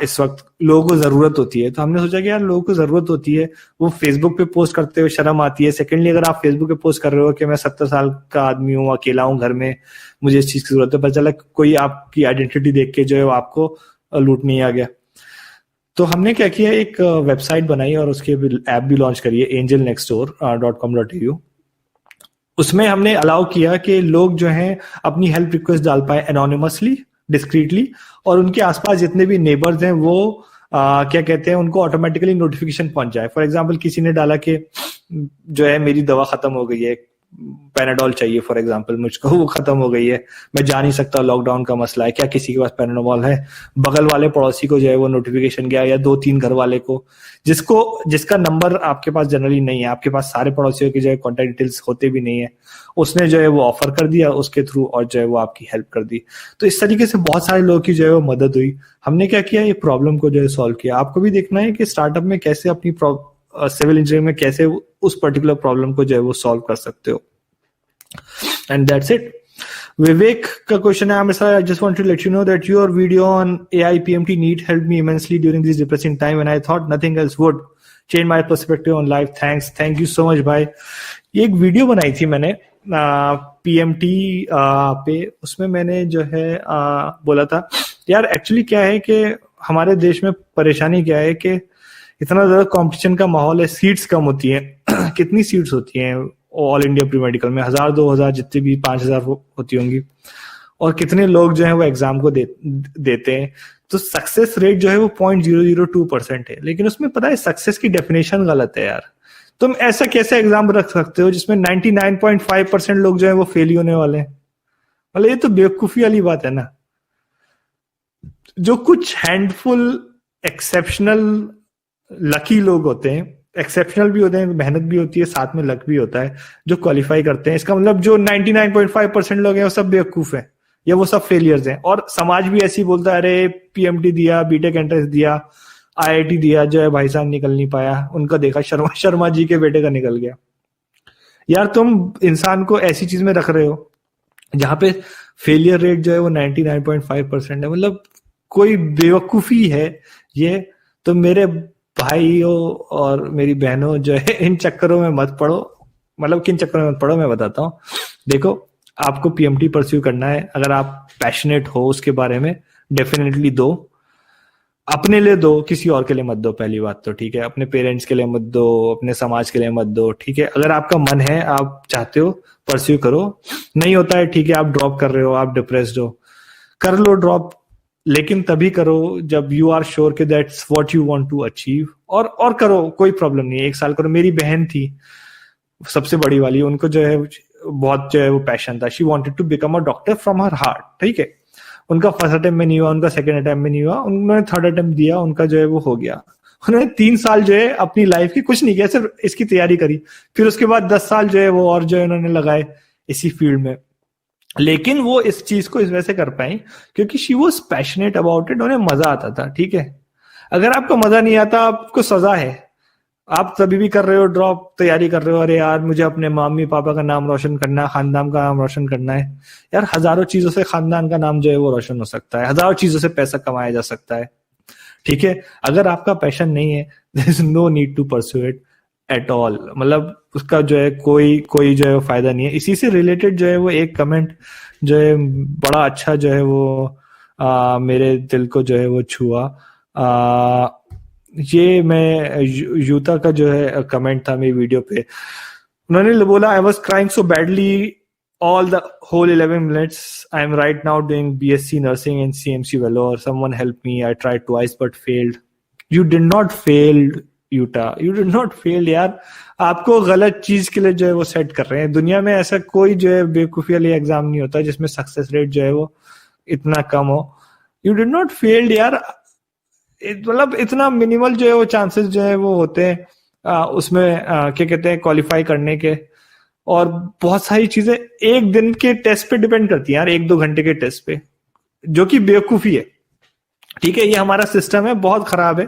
इस वक्त लोगों को जरूरत होती है, तो हमने सोचा कि यार लोगों को जरूरत होती है, वो फेसबुक पे पोस्ट करते हुए शर्म आती है। सेकेंडली, अगर आप फेसबुक पे पोस्ट कर रहे हो कि मैं 70 साल का आदमी हूँ, अकेला हूँ घर में, मुझे इस चीज की जरूरत है, पता चला कोई आपकी आइडेंटिटी देख के जो है आपको लूटने आ गया। तो हमने क्या किया, एक वेबसाइट बनाई और उसकी ऐप भी लॉन्च करी है, angelnextdoor.com.au। उसमें हमने अलाउ किया कि लोग जो हैं अपनी हेल्प रिक्वेस्ट डाल पाए एनोनिमसली, डिस्क्रीटली, और उनके आसपास जितने भी नेबर्स हैं वो क्या कहते हैं, उनको ऑटोमेटिकली नोटिफिकेशन पहुंच जाए। फॉर एग्जांपल, किसी ने डाला कि जो है मेरी दवा खत्म हो गई है, पैनाडोल चाहिए फॉर एग्जांपल मुझको, वो खत्म हो गई है, मैं जा नहीं सकता, लॉकडाउन का मसला है, क्या किसी के पास पैनाडोल है? बगल वाले पड़ोसी को जो है वो नोटिफिकेशन गया, या 2-3 घर वाले को, जिसका नंबर आपके पास जनरली नहीं है, आपके पास सारे पड़ोसियों की जो है कॉन्टेक्ट डिटेल्स होते भी नहीं है, उसने जो है वो ऑफर कर दिया उसके थ्रू और जो है वो आपकी हेल्प कर दी। तो इस तरीके से बहुत सारे लोगों की जो है वो मदद हुई। हमने क्या किया, ये प्रॉब्लम को जो है सॉल्व किया। आपको भी देखना है कि स्टार्टअप में कैसे अपनी सिविल इंजीनियरिंग में कैसे उस पर्टिकुलर प्रॉब्लम को जो है वो सॉल्व कर सकते हो। And that's it. विवेक का क्वेश्चन है, I just want to let you know that your video on AI PMT NEET helped me immensely during this depressing time when I thought nothing else would change my perspective on life. Thank you so much भाई। ये एक video बनाई थी मैंने PMT पे, उसमें मैंने जो है बोला था यार, एक्चुअली क्या है कि हमारे देश में परेशानी क्या है कि इतना ज्यादा कंपटीशन का माहौल है, सीट्स कम होती है। कितनी सीट्स होती हैं ऑल इंडिया प्री मेडिकल में? 1000-2000, जितनी भी 5000 होती होंगी, और कितने लोग जो है वो एग्जाम को देते हैं। तो सक्सेस रेट जो है वो 0.002% है, लेकिन उसमें पता है सक्सेस की डेफिनेशन गलत है यार। तुम ऐसा कैसे एग्जाम रख सकते हो जिसमें 99.5% लोग जो है वो फेल ही होने वाले हैं? मतलब ये तो बेवकूफी वाली बात है ना। जो कुछ हैंडफुल एक्सेप्शनल लकी लोग होते हैं, एक्सेप्शनल भी होते हैं, मेहनत भी होती है, साथ में लक भी होता है, जो क्वालिफाई करते हैं, इसका मतलब जो 99.5% लोग हैं वो सब बेवकूफ हैं या वो सब फेलियर्स हैं। और समाज भी ऐसी बोलता है, अरे PMT दिया, बीटेक एंट्रेंस दिया, IIT दिया, जो है भाई साहब निकल नहीं पाया, उनका देखा शर्मा जी के बेटे का निकल गया। यार तुम इंसान को ऐसी चीज में रख रहे हो जहां पे फेलियर रेट जो है वो 99.5% है, मतलब कोई बेवकूफी है ये। तो मेरे भाइयों और मेरी बहनों जो है इन चक्करों में मत पड़ो। मतलब किन चक्करों में मत पड़ो, मैं बताता हूँ। देखो, आपको PMT परस्यू करना है, अगर आप पैशनेट हो उसके बारे में, डेफिनेटली दो। अपने लिए दो, किसी और के लिए मत दो, पहली बात तो, ठीक है? अपने पेरेंट्स के लिए मत दो, अपने समाज के लिए मत दो, ठीक है? अगर आपका मन है, आप चाहते हो, परस्यू करो। नहीं होता है, ठीक है, आप ड्रॉप कर रहे हो, आप डिप्रेस्ड हो, कर लो ड्रॉप, लेकिन तभी करो जब यू आर श्योर कि that's what you want to achieve. और करो, कोई प्रॉब्लम नहीं है, 1 साल करो। मेरी बहन थी सबसे बड़ी वाली, उनको जो है बहुत जो है वो पैशन था, she wanted to become a doctor from her heart, ठीक है? उनका फर्स्ट अटेम्प्ट में नहीं हुआ, उनका सेकंड अटेम्प्ट में नहीं हुआ, उन्होंने थर्ड अटेम्प्ट दिया, उनका जो है वो हो गया। उन्होंने 3 साल जो है अपनी लाइफ की कुछ नहीं किया, सिर्फ इसकी तैयारी करी। फिर उसके बाद 10 साल जो है वो और जो है उन्होंने लगाए इसी फील्ड में। लेकिन वो इस चीज को इस वजह से कर पाई क्योंकि she was passionate about it, उन्हें मजा आता था, ठीक है? अगर आपको मजा नहीं आता, आपको सजा है। आप तभी भी कर रहे हो ड्रॉप, तैयारी कर रहे हो, अरे यार मुझे अपने मम्मी पापा का नाम रोशन करना है, खानदान का नाम रोशन करना है। यार हजारों चीजों से खानदान का नाम जो है वो रोशन हो सकता है, हजारों चीजों से पैसा कमाया जा सकता है, ठीक है? अगर आपका पैशन नहीं है, there is no need to pursue it at all. मतलब उसका जो है कोई जो है फायदा नहीं है। इसी से रिलेटेड जो है वो एक कमेंट जो है बड़ा अच्छा जो है वो मेरे दिल को जो है वो छुआ। ये मैं यूता का जो है कमेंट था मेरी वीडियो पे। उन्होंने बोला, I was crying so badly all the whole 11 minutes. I am right now doing BSc nursing in CMC Vellore. Someone help me. I tried twice but failed. You did not fail, Utah, you did not fail यार। आपको गलत चीज के लिए जो है वो set कर रहे हैं। दुनिया में ऐसा कोई जो है बेवकूफी वाली एग्जाम नहीं होता जिसमें सक्सेस रेट जो है वो इतना कम हो। यू डिड नॉट फेल्ड यार। मतलब इतना मिनिमल जो है वो चांसेस जो है वो होते हैं उसमें क्या कहते हैं क्वालिफाई करने के। और बहुत सारी चीजें एक दिन के टेस्ट पे डिपेंड करती है यार, 1-2 घंटे के टेस्ट पे, जो कि बेवकूफी है। ठीक है, ये हमारा सिस्टम है, बहुत खराब है।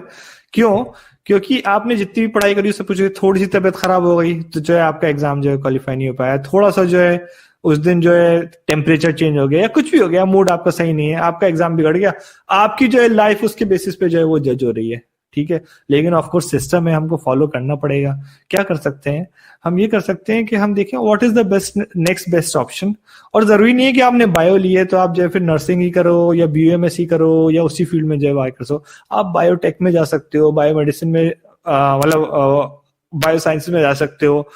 क्यों? क्योंकि आपने जितनी भी पढ़ाई करी उससे पूछे, थोड़ी सी तबीयत खराब हो गई तो जो है आपका एग्जाम जो है क्वालिफाई नहीं हो पाया, थोड़ा सा जो है उस दिन जो है टेम्परेचर चेंज हो गया या कुछ भी हो गया, मूड आपका सही नहीं है, आपका एग्जाम बिगड़ गया, आपकी जो है लाइफ उसके बेसिस पे जो है वो जज हो रही है। ठीक है, लेकिन ऑफ कोर्स सिस्टम है, हमको फॉलो करना पड़ेगा। क्या कर सकते हैं हम? ये कर सकते हैं कि हम देखें what is the best next best option. और जरूरी नहीं है कि आपने बायो ली है तो आप जो है फिर नर्सिंग ही करो या BUMS ही करो या उसी फील्ड में जो है कर सो। आप बायोटेक में जा सकते हो, बायोमेडिसिन में मतलब बायो साइंस में जा सकते हो।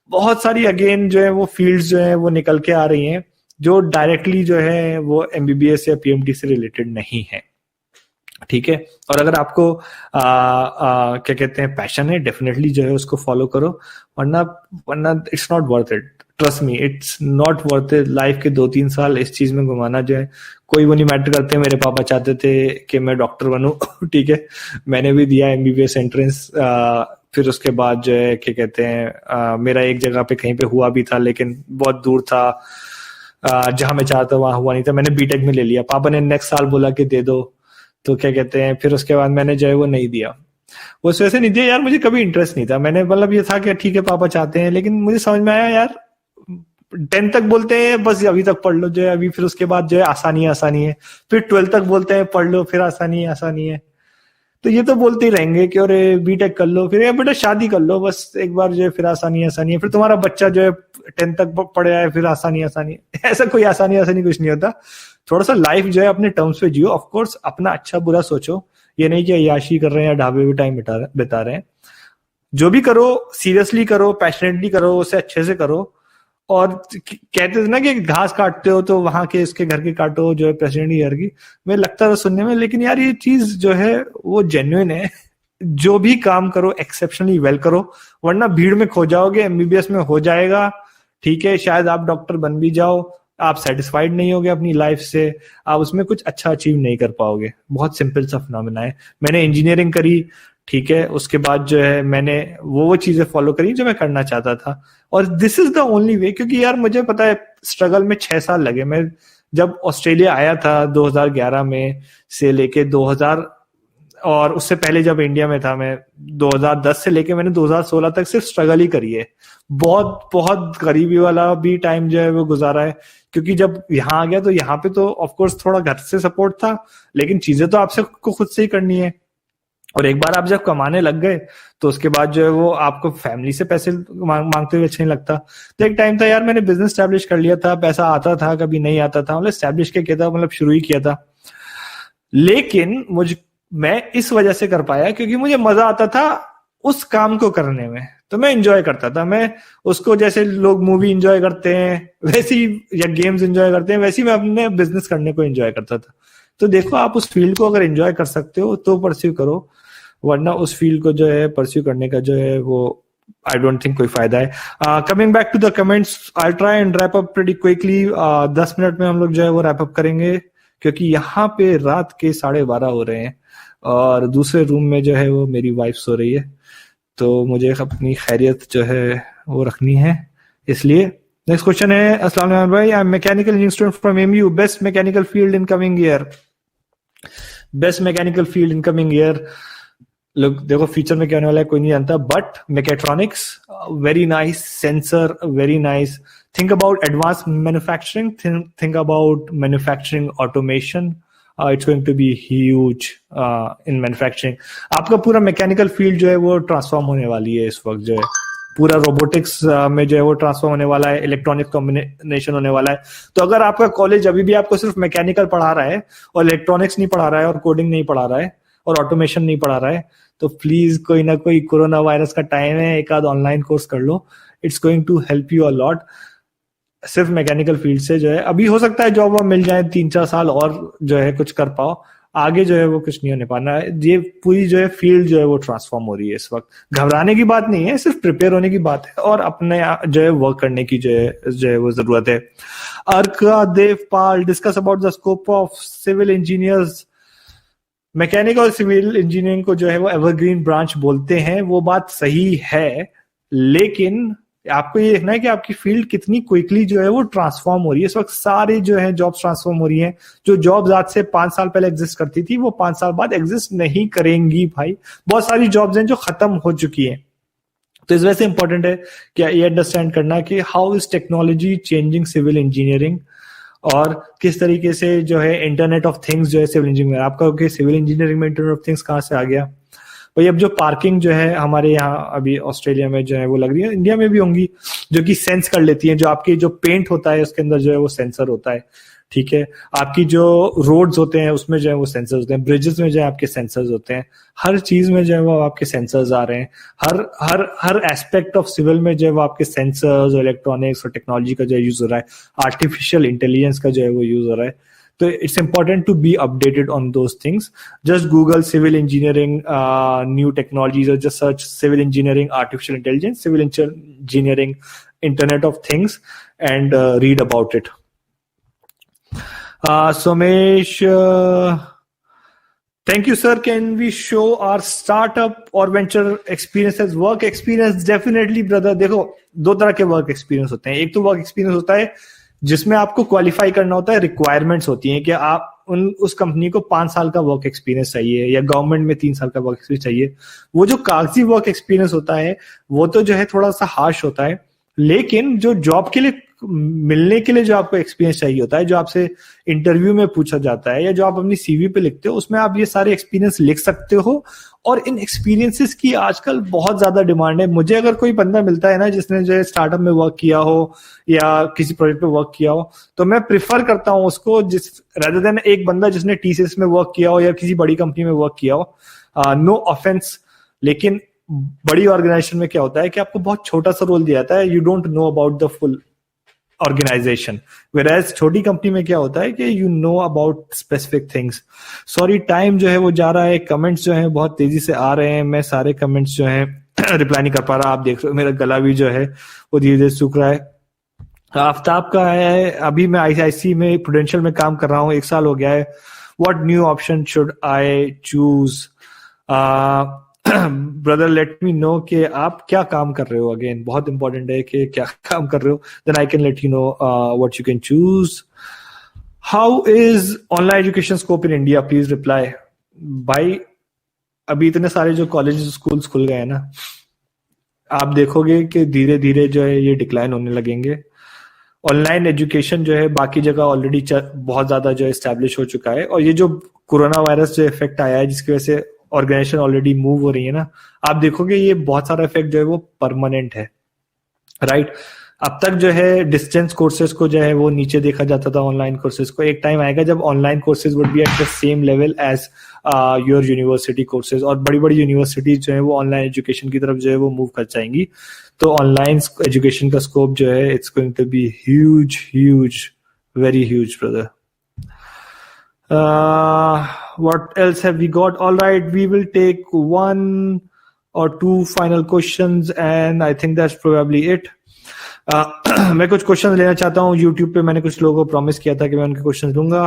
बहुत सारी अगेन जो है वो फील्ड्स जो है वो निकल के आ रही हैं जो डायरेक्टली जो है वो MBBS या PMT से रिलेटेड नहीं है। ठीक है, और अगर आपको क्या कहते हैं पैशन है, डेफिनेटली जो है उसको फॉलो करो, वरना वरना it's not worth it. Trust me, it's not worth it. Life के 2-3 साल इस चीज में घुमाना जो है कोई वो नहीं मैटर करते। मेरे पापा चाहते थे कि मैं डॉक्टर बनूं ठीक है, मैंने भी दिया MBBS एंट्रेंस। फिर उसके बाद जो है क्या कहते हैं मेरा एक जगह पे कहीं पे हुआ भी था, लेकिन बहुत दूर था, जहां मैं चाहता वहां हुआ नहीं था। मैंने BTech में ले लिया, पापा ने नेक्स्ट साल बोला कि दे दो, तो क्या कहते हैं फिर उसके बाद मैंने जो है वो नहीं दिया। उस वजह से नहीं दिया यार, मुझे कभी इंटरेस्ट नहीं था। मैंने मतलब ये था कि ठीक है पापा चाहते हैं, लेकिन मुझे समझ में आया यार 10 तक बोलते हैं बस अभी तक पढ़ लो जो है अभी, फिर उसके बाद जो है आसानी आसानी है, फिर 12 तक बोलते हैं पढ़ लो, फिर आसानी आसानी है। तो ये तो बोलते ही रहेंगे कि अरे BTech कर लो, फिर बेटा शादी कर लो बस एक बार जो है, फिर आसानी आसानी है, फिर तुम्हारा बच्चा जो है 10 तक पढ़े आए, फिर आसानी आसानी है। ऐसा कोई आसानी आसानी कुछ नहीं होता। थोड़ा सा लाइफ जो है अपने टर्म्स पे जियो। ऑफ कोर्स अपना अच्छा बुरा सोचो, ये नहीं कि अय्याशी कर रहे हैं या ढाबे में टाइम बिता रहे हैं। जो भी करो सीरियसली करो, पैशनेटली करो, उसे अच्छे से करो। और कहते थे ना कि घास काटते हो तो वहां के इसके घर के काटो, जो है प्रेसिडेंट की घर की। मुझे लगता था सुनने में, लेकिन यार ये चीज जो है वो जेन्युइन है। जो भी काम करो एक्सेप्शनली वेल करो, वरना भीड़ में खो जाओगे। MBBS में हो जाएगा, ठीक है, शायद आप डॉक्टर बन भी जाओ, आप सेटिस्फाइड नहीं होगे अपनी लाइफ से, आप उसमें कुछ अच्छा अचीव नहीं कर पाओगे। बहुत सिंपल सा फिनोमेना है। मैंने इंजीनियरिंग करी, ठीक है, उसके बाद जो है मैंने वो चीजें फॉलो करी जो मैं करना चाहता था, और this is the only way. क्योंकि यार मुझे पता है स्ट्रगल में 6 साल लगे। मैं जब ऑस्ट्रेलिया आया था 2011 में से लेके 2000, और उससे पहले जब इंडिया में था मैं 2010 से लेके मैंने 2016 तक सिर्फ स्ट्रगल ही करी है। बहुत बहुत गरीबी वाला भी टाइम जो है वो गुजारा है। क्योंकि जब यहाँ आ गया तो यहाँ पे तो ऑफकोर्स थोड़ा घर से सपोर्ट था, लेकिन चीजें तो आपसे को खुद से ही करनी है। और एक बार आप जब कमाने लग गए तो उसके बाद जो है वो आपको फैमिली से पैसे मांगते हुए अच्छा नहीं लगता। तो एक टाइम था यार, मैंने बिजनेस स्टैब्लिश कर लिया था, पैसा आता था कभी नहीं आता था, मतलब स्टैब्लिश क्या किया था, मतलब शुरू ही किया था। लेकिन मैं इस वजह से कर पाया क्योंकि मुझे मजा आता था उस काम को करने में, तो मैं एंजॉय करता था। मैं उसको, जैसे लोग मूवी एंजॉय करते हैं वैसी, या गेम्स एंजॉय करते हैं वैसी, मैं अपने बिजनेस करने को एंजॉय करता था। तो देखो, आप उस फील्ड को अगर एंजॉय कर सकते हो तो परस्यू करो, वरना उस फील्ड को जो है परस्यू करने का जो है वो आई डोंट थिंक कोई फायदा है। Coming back to the comments, I try and wrap up pretty quickly. 10 minute में हम लोग जो है वो रैप अप करेंगे, क्योंकि यहाँ पे रात के 12:30 हो रहे हैं और दूसरे रूम में जो है वो मेरी वाइफ सो रही है, तो मुझे अपनी खैरियत जो है वो रखनी है, इसलिए। नेक्स्ट क्वेश्चन है, अस्सलाम वालेकुम भाई, I am mechanical engineering student from MU, best mechanical field in coming year. Best mechanical field in coming year, लोग देखो फ्यूचर में क्या होने वाला है कोई नहीं जानता, but mechatronics very nice, sensor very nice, think about advance manufacturing, think about manufacturing automation, it's going to be huge in manufacturing. आपका पूरा मैकेनिकल फील्ड जो है वो ट्रांसफॉर्म होने वाली है इस वक्त, जो है पूरा रोबोटिक्स में जो है वो ट्रांसफॉर्म होने वाला है, इलेक्ट्रॉनिक कॉम्बिनेशन होने वाला है। तो अगर आपका कॉलेज अभी भी आपको सिर्फ मैकेनिकल पढ़ा रहा है और इलेक्ट्रॉनिक्स नहीं पढ़ा रहा है और कोडिंग नहीं पढ़ा रहा है और ऑटोमेशन नहीं पढ़ा रहा है, तो प्लीज कोई ना कोई, कोरोना वायरस का टाइम है, एक आध ऑनलाइन कोर्स कर लो, it's going to help you a lot. सिर्फ मैकेनिकल फील्ड से जो है अभी हो सकता है जॉब मिल जाए, 3-4 साल और जो है कुछ कर पाओ, आगे जो है वो कुछ नहीं होने पाना है। ये पूरी जो है फील्ड जो है वो ट्रांसफॉर्म हो रही है इस वक्त। घबराने की बात नहीं है, सिर्फ प्रिपेयर होने की बात है और अपने जो है वर्क करने की जो है वो जरूरत है। Arka Devpal, discuss about the scope of civil engineers mechanical और सिविल इंजीनियरिंग को जो है वो एवरग्रीन ब्रांच बोलते हैं, वो बात सही है, लेकिन आपको ये देखना है कि आपकी फील्ड कितनी क्विकली जो है वो ट्रांसफॉर्म हो रही है। इस वक्त सारे जो है जॉब्स ट्रांसफॉर्म हो रही हैं। जो जॉब्स आज से 5 साल पहले एग्जिस्ट करती थी वो 5 साल बाद एग्जिस्ट नहीं करेंगी भाई। बहुत सारी जॉब्स हैं जो खत्म हो चुकी हैं। तो इस वजह से इंपॉर्टेंट है कि ये अंडरस्टैंड करना कि how is technology changing civil engineering, और किस तरीके से जो है इंटरनेट ऑफ थिंग्स जो है सिविल इंजीनियरिंग में। आपका ओके सिविल इंजीनियरिंग में इंटरनेट ऑफ थिंग्स कहाँ से आ गया भाई? अब जो पार्किंग जो है हमारे यहाँ अभी ऑस्ट्रेलिया में जो है वो लग रही है, इंडिया में भी होंगी, जो कि सेंस कर लेती है। जो आपकी जो पेंट होता है उसके अंदर जो है वो सेंसर होता है, ठीक है। आपकी जो रोड्स होते हैं उसमें जो है वो सेंसर्स होते हैं, ब्रिजेस में जो है आपके सेंसर्स होते हैं, हर चीज में जो है वो आपके सेंसर्स आ रहे हैं। हर हर हर एस्पेक्ट ऑफ सिविल में जो है वो आपके सेंसर्स और इलेक्ट्रॉनिक्स और टेक्नोलॉजी का जो है यूज हो रहा है, आर्टिफिशियल इंटेलिजेंस का जो है वो यूज हो रहा है। तो it's important to be updated on those things. Just Google civil engineering new technologies, और just search civil engineering artificial intelligence, civil engineering internet of things, and read about it. Somesh, thank you, sir. Can we show our startup or venture experiences? Work experience, definitely, brother. देखो, दो तरह के work experience होते हैं. एक तो work experience होता है जिसमें आपको क्वालिफाई करना होता है, रिक्वायरमेंट्स होती हैं कि आप उस कंपनी को 5 साल का वर्क एक्सपीरियंस चाहिए या गवर्नमेंट में 3 साल का वर्क एक्सपीरियंस चाहिए. वो जो कागजी वर्क एक्सपीरियंस होता है वो तो जो है थोड़ा सा हार्श होता है, लेकिन जो जॉब के लिए मिलने के लिए जो आपको एक्सपीरियंस चाहिए होता है, जो आपसे इंटरव्यू में पूछा जाता है या जो आप अपनी सीवी पे लिखते हो, उसमें आप ये सारे एक्सपीरियंस लिख सकते हो. और इन एक्सपीरियंसेस की आजकल बहुत ज्यादा डिमांड है. मुझे अगर कोई बंदा मिलता है ना जिसने जो है स्टार्टअप में वर्क किया हो या किसी प्रोजेक्ट पे वर्क किया हो, तो मैं प्रिफर करता हूं उसको rather than एक बंदा जिसने टीसीएस में वर्क किया हो या किसी बड़ी कंपनी में वर्क किया हो. नो ऑफेंस, लेकिन बड़ी ऑर्गेनाइजेशन में क्या होता है कि आपको बहुत छोटा सा रोल दिया जाता है, you don't know about the full organization. Whereas छोटी कंपनी में क्या होता है कि you know about specific things. Sorry, time जो है वो जा रहा है, कमेंट्स जो है बहुत तेजी से आ रहे हैं, मैं सारे कमेंट्स जो है रिप्लाई नहीं कर पा रहा. आप देख रहे हो मेरा गला भी जो है वो धीरे धीरे सूख रहा है. आफ्ताब का है, अभी मैं आईसीआईसी में प्रूडेंशियल में काम कर रहा हूँ, 1 साल हो गया है. What new option should I choose? Brother, late me no कि आप क्या काम कर रहे हो. अगेन बहुत इंपॉर्टेंट है कि क्या काम कर रहे हो, then I can let you know what you can choose. How is online education scope in India? Please reply. भाई, अभी इतने सारे जो कॉलेज स्कूल्स खुल गए हैं ना, आप देखोगे कि धीरे धीरे जो है ये डिक्लाइन होने लगेंगे. ऑनलाइन एजुकेशन जो है बाकी जगह ऑलरेडी बहुत ज्यादा जो है एस्टैब्लिश हो चुका है, और ये जो कोरोना वायरस जो इफेक्ट आया है जिसकी वजह से ऑर्गेनाइजेशन ऑलरेडी मूव हो रही है ना, आप देखोगे ये बहुत सारा इफेक्ट जो है वो परमानेंट है. राइट. अब तक जो है डिस्टेंस कोर्सेज को जो है वो नीचे देखा जाता था ऑनलाइन कोर्सेज को. एक टाइम आएगा जब online courses would be at the same level as your university courses, और बड़ी बड़ी यूनिवर्सिटीज जो है वो ऑनलाइन एजुकेशन की तरफ जो है वो मूव कर जाएंगी. तो ऑनलाइन एजुकेशन का स्कोप जो है it's going to be huge huge, very huge, brother. What else have we got? All right, we will take 1 or 2 final questions and I think that's probably it. मैं कुछ question लेना चाहता हूँ. YouTube पे मैंने कुछ लोगों को प्रॉमिस किया था कि मैं उनके क्वेश्चन दूंगा.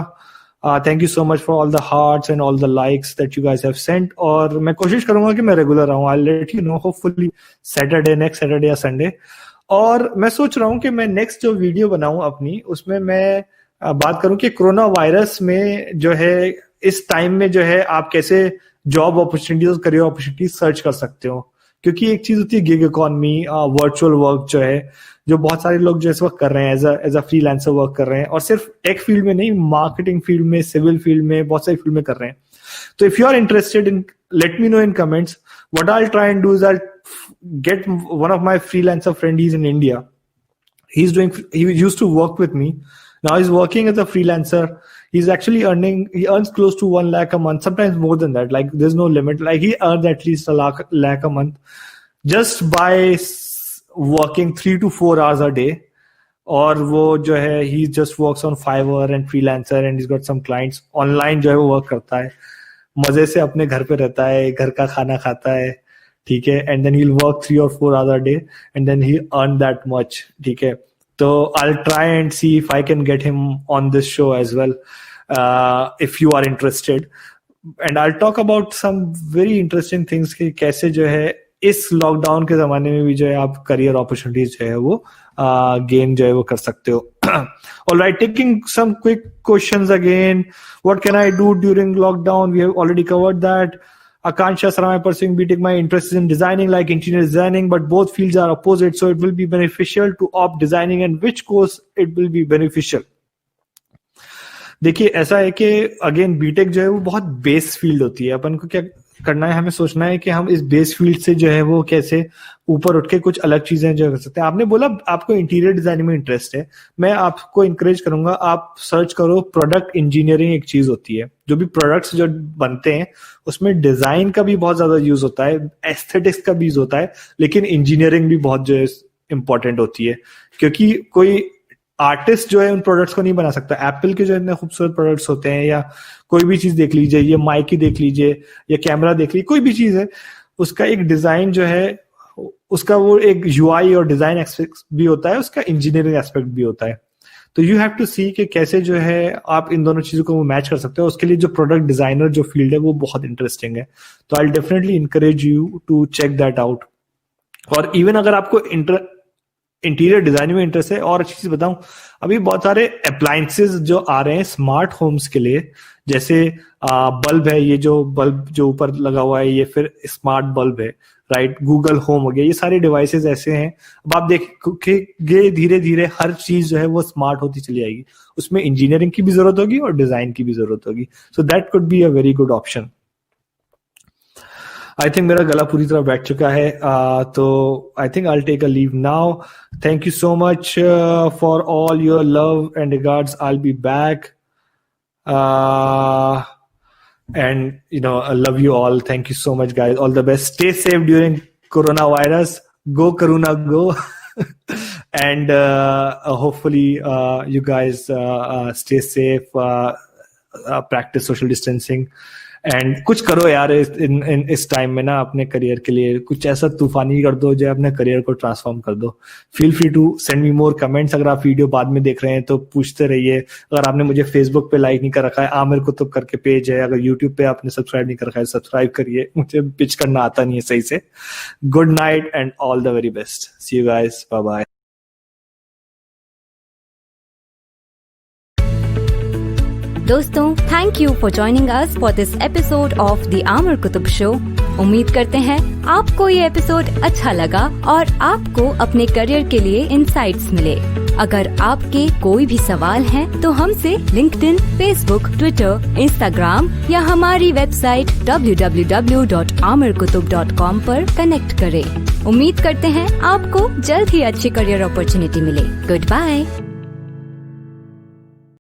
Thank you so much for all the hearts and all the likes that you guys have sent. और मैं कोशिश करूंगा कि मैं रेगुलर आऊँ. I'll let you know hopefully next Saturday या Sunday. और मैं सोच रहा हूँ कि मैं नेक्स्ट जो वीडियो बनाऊं अपनी, उसमें मैं बात करूं कि कोरोना वायरस में जो है इस टाइम में जो है आप कैसे जॉब अपॉर्चुनिटीज और करियर अपॉर्चुनिटीज सर्च कर सकते हो. क्योंकि एक चीज होती है गिग इकोनॉमी, वर्चुअल वर्क जो है, जो बहुत सारे लोग जो इस वक्त कर रहे हैं एज अ फ्रीलांसर वर्क कर रहे हैं, और सिर्फ टेक फील्ड में नहीं, मार्केटिंग फील्ड में, सिविल फील्ड में, बहुत सारी फील्ड में कर रहे हैं. तो if you are interested in, let me know in comments. What I will try and do is I get one of my freelancer friend. He's in India. He used to work with me. Now he's working as a freelancer. He's actually he earns close to 1 lakh a month, sometimes more than that. Like there's no limit. Like he earns at least a lakh a month just by working 3 to 4 hours a day. और वो जो है he just works on Fiverr and freelancer and he's got some clients. Online जो है वो work करता है, मजे से अपने घर पे रहता है, घर का खाना खाता है, ठीक है. And then he'll work 3 or 4 hours a day and then he earn that much, ठीक है. तो I'll try and see if I can get him on this show as well, if you are interested. And I talk about some very interesting things कि कैसे जो है इस lockdown के जमाने में भी जो है आप करियर अपॉर्चुनिटीज जो है वो गेन जो है वो कर सकते हो. Alright, taking some quick questions again. What can I do during lockdown? We have already covered that. Akansha Saramai pursuing BTech. My interest is in designing, like interior designing, but both fields are opposite, so it will be beneficial to opt designing. And which course it will be beneficial? देखिए ऐसा है कि again BTech जो है वो बहुत base field होती है. अपन को क्या करना है, हमें सोचना है कि हम इस बेस फील्ड से जो है वो कैसे ऊपर उठ के कुछ अलग चीजें जो कर सकते हैं. आपने बोला आपको इंटीरियर डिजाइनिंग में इंटरेस्ट है, मैं आपको इंकरेज करूंगा आप सर्च करो प्रोडक्ट इंजीनियरिंग. एक चीज होती है, जो भी प्रोडक्ट्स जो बनते हैं उसमें डिजाइन का भी बहुत ज्यादा यूज होता है, एस्थेटिक्स का भी यूज होता है, लेकिन इंजीनियरिंग भी बहुत जो है इंपॉर्टेंट होती है. क्योंकि कोई आर्टिस्ट जो है उन प्रोडक्ट्स को नहीं बना सकता. एप्पल के जो इतने खूबसूरत प्रोडक्ट्स होते हैं, या कोई भी चीज देख लीजिए, ये माइक ही देख लीजिए या कैमरा देख लीजिए, कोई भी चीज है उसका एक डिजाइन जो है उसका वो एक यूआई और डिजाइन एस्पेक्ट भी होता है, उसका इंजीनियरिंग एस्पेक्ट भी होता है. तो यू हैव टू सी कि कैसे जो है आप इन दोनों चीजों को मैच कर सकते हो. उसके लिए जो प्रोडक्ट डिजाइनर जो फील्ड है वो बहुत इंटरेस्टिंग है. तो I definitely encourage you to check that out. और इवन अगर आपको इंटीरियर डिजाइनिंग में इंटरेस्ट है, और अच्छी चीज बताऊं, अभी बहुत सारे अप्लायंसेस जो आ रहे हैं स्मार्ट होम्स के लिए, जैसे बल्ब है, ये जो बल्ब जो ऊपर लगा हुआ है ये फिर स्मार्ट बल्ब है, राइट. गूगल होम हो गया, ये सारे डिवाइसेस ऐसे हैं. अब आप देखोगे धीरे धीरे हर चीज जो है वो स्मार्ट होती चली जाएगी. उसमें इंजीनियरिंग की भी जरूरत होगी और डिजाइन की भी जरूरत होगी. So that could be a very good option. I think मेरा गला पूरी तरह बैठ चुका है, तो I think I take a leave now. Thank you so much for all your love and regards. I be back and I love you all. Thank you so much, guys. All the best. Stay safe during coronavirus. Go Karuna, go. And hopefully you guys stay safe, practice social distancing. And कुछ करो यार इस time में ना, अपने career के लिए कुछ ऐसा तूफानी कर दो जो अपने करियर को ट्रांसफॉर्म कर दो. Feel free to send me more comments. अगर आप वीडियो बाद में देख रहे हैं तो पूछते रहिए. अगर आपने मुझे फेसबुक पे लाइक नहीं कर रखा है, आमिर कुतुब करके पेज है. अगर यूट्यूब पे आपने सब्सक्राइब नहीं कर रखा है, सब्सक्राइब करिए. मुझे पिच करना आता नहीं है सही से. Good night and all the very best. See you guys. Bye bye. दोस्तों, thank you for joining us for this episode of the Aamir Qutub show. उम्मीद करते हैं आपको ये एपिसोड अच्छा लगा और आपको अपने करियर के लिए इंसाइट्स मिले. अगर आपके कोई भी सवाल हैं तो हमसे लिंक्डइन, फेसबुक, ट्विटर, इंस्टाग्राम या हमारी वेबसाइट www.amirkutub.com पर कनेक्ट करें. उम्मीद करते हैं आपको जल्द ही अच्छी करियर अपॉर्चुनिटी मिले. Good bye.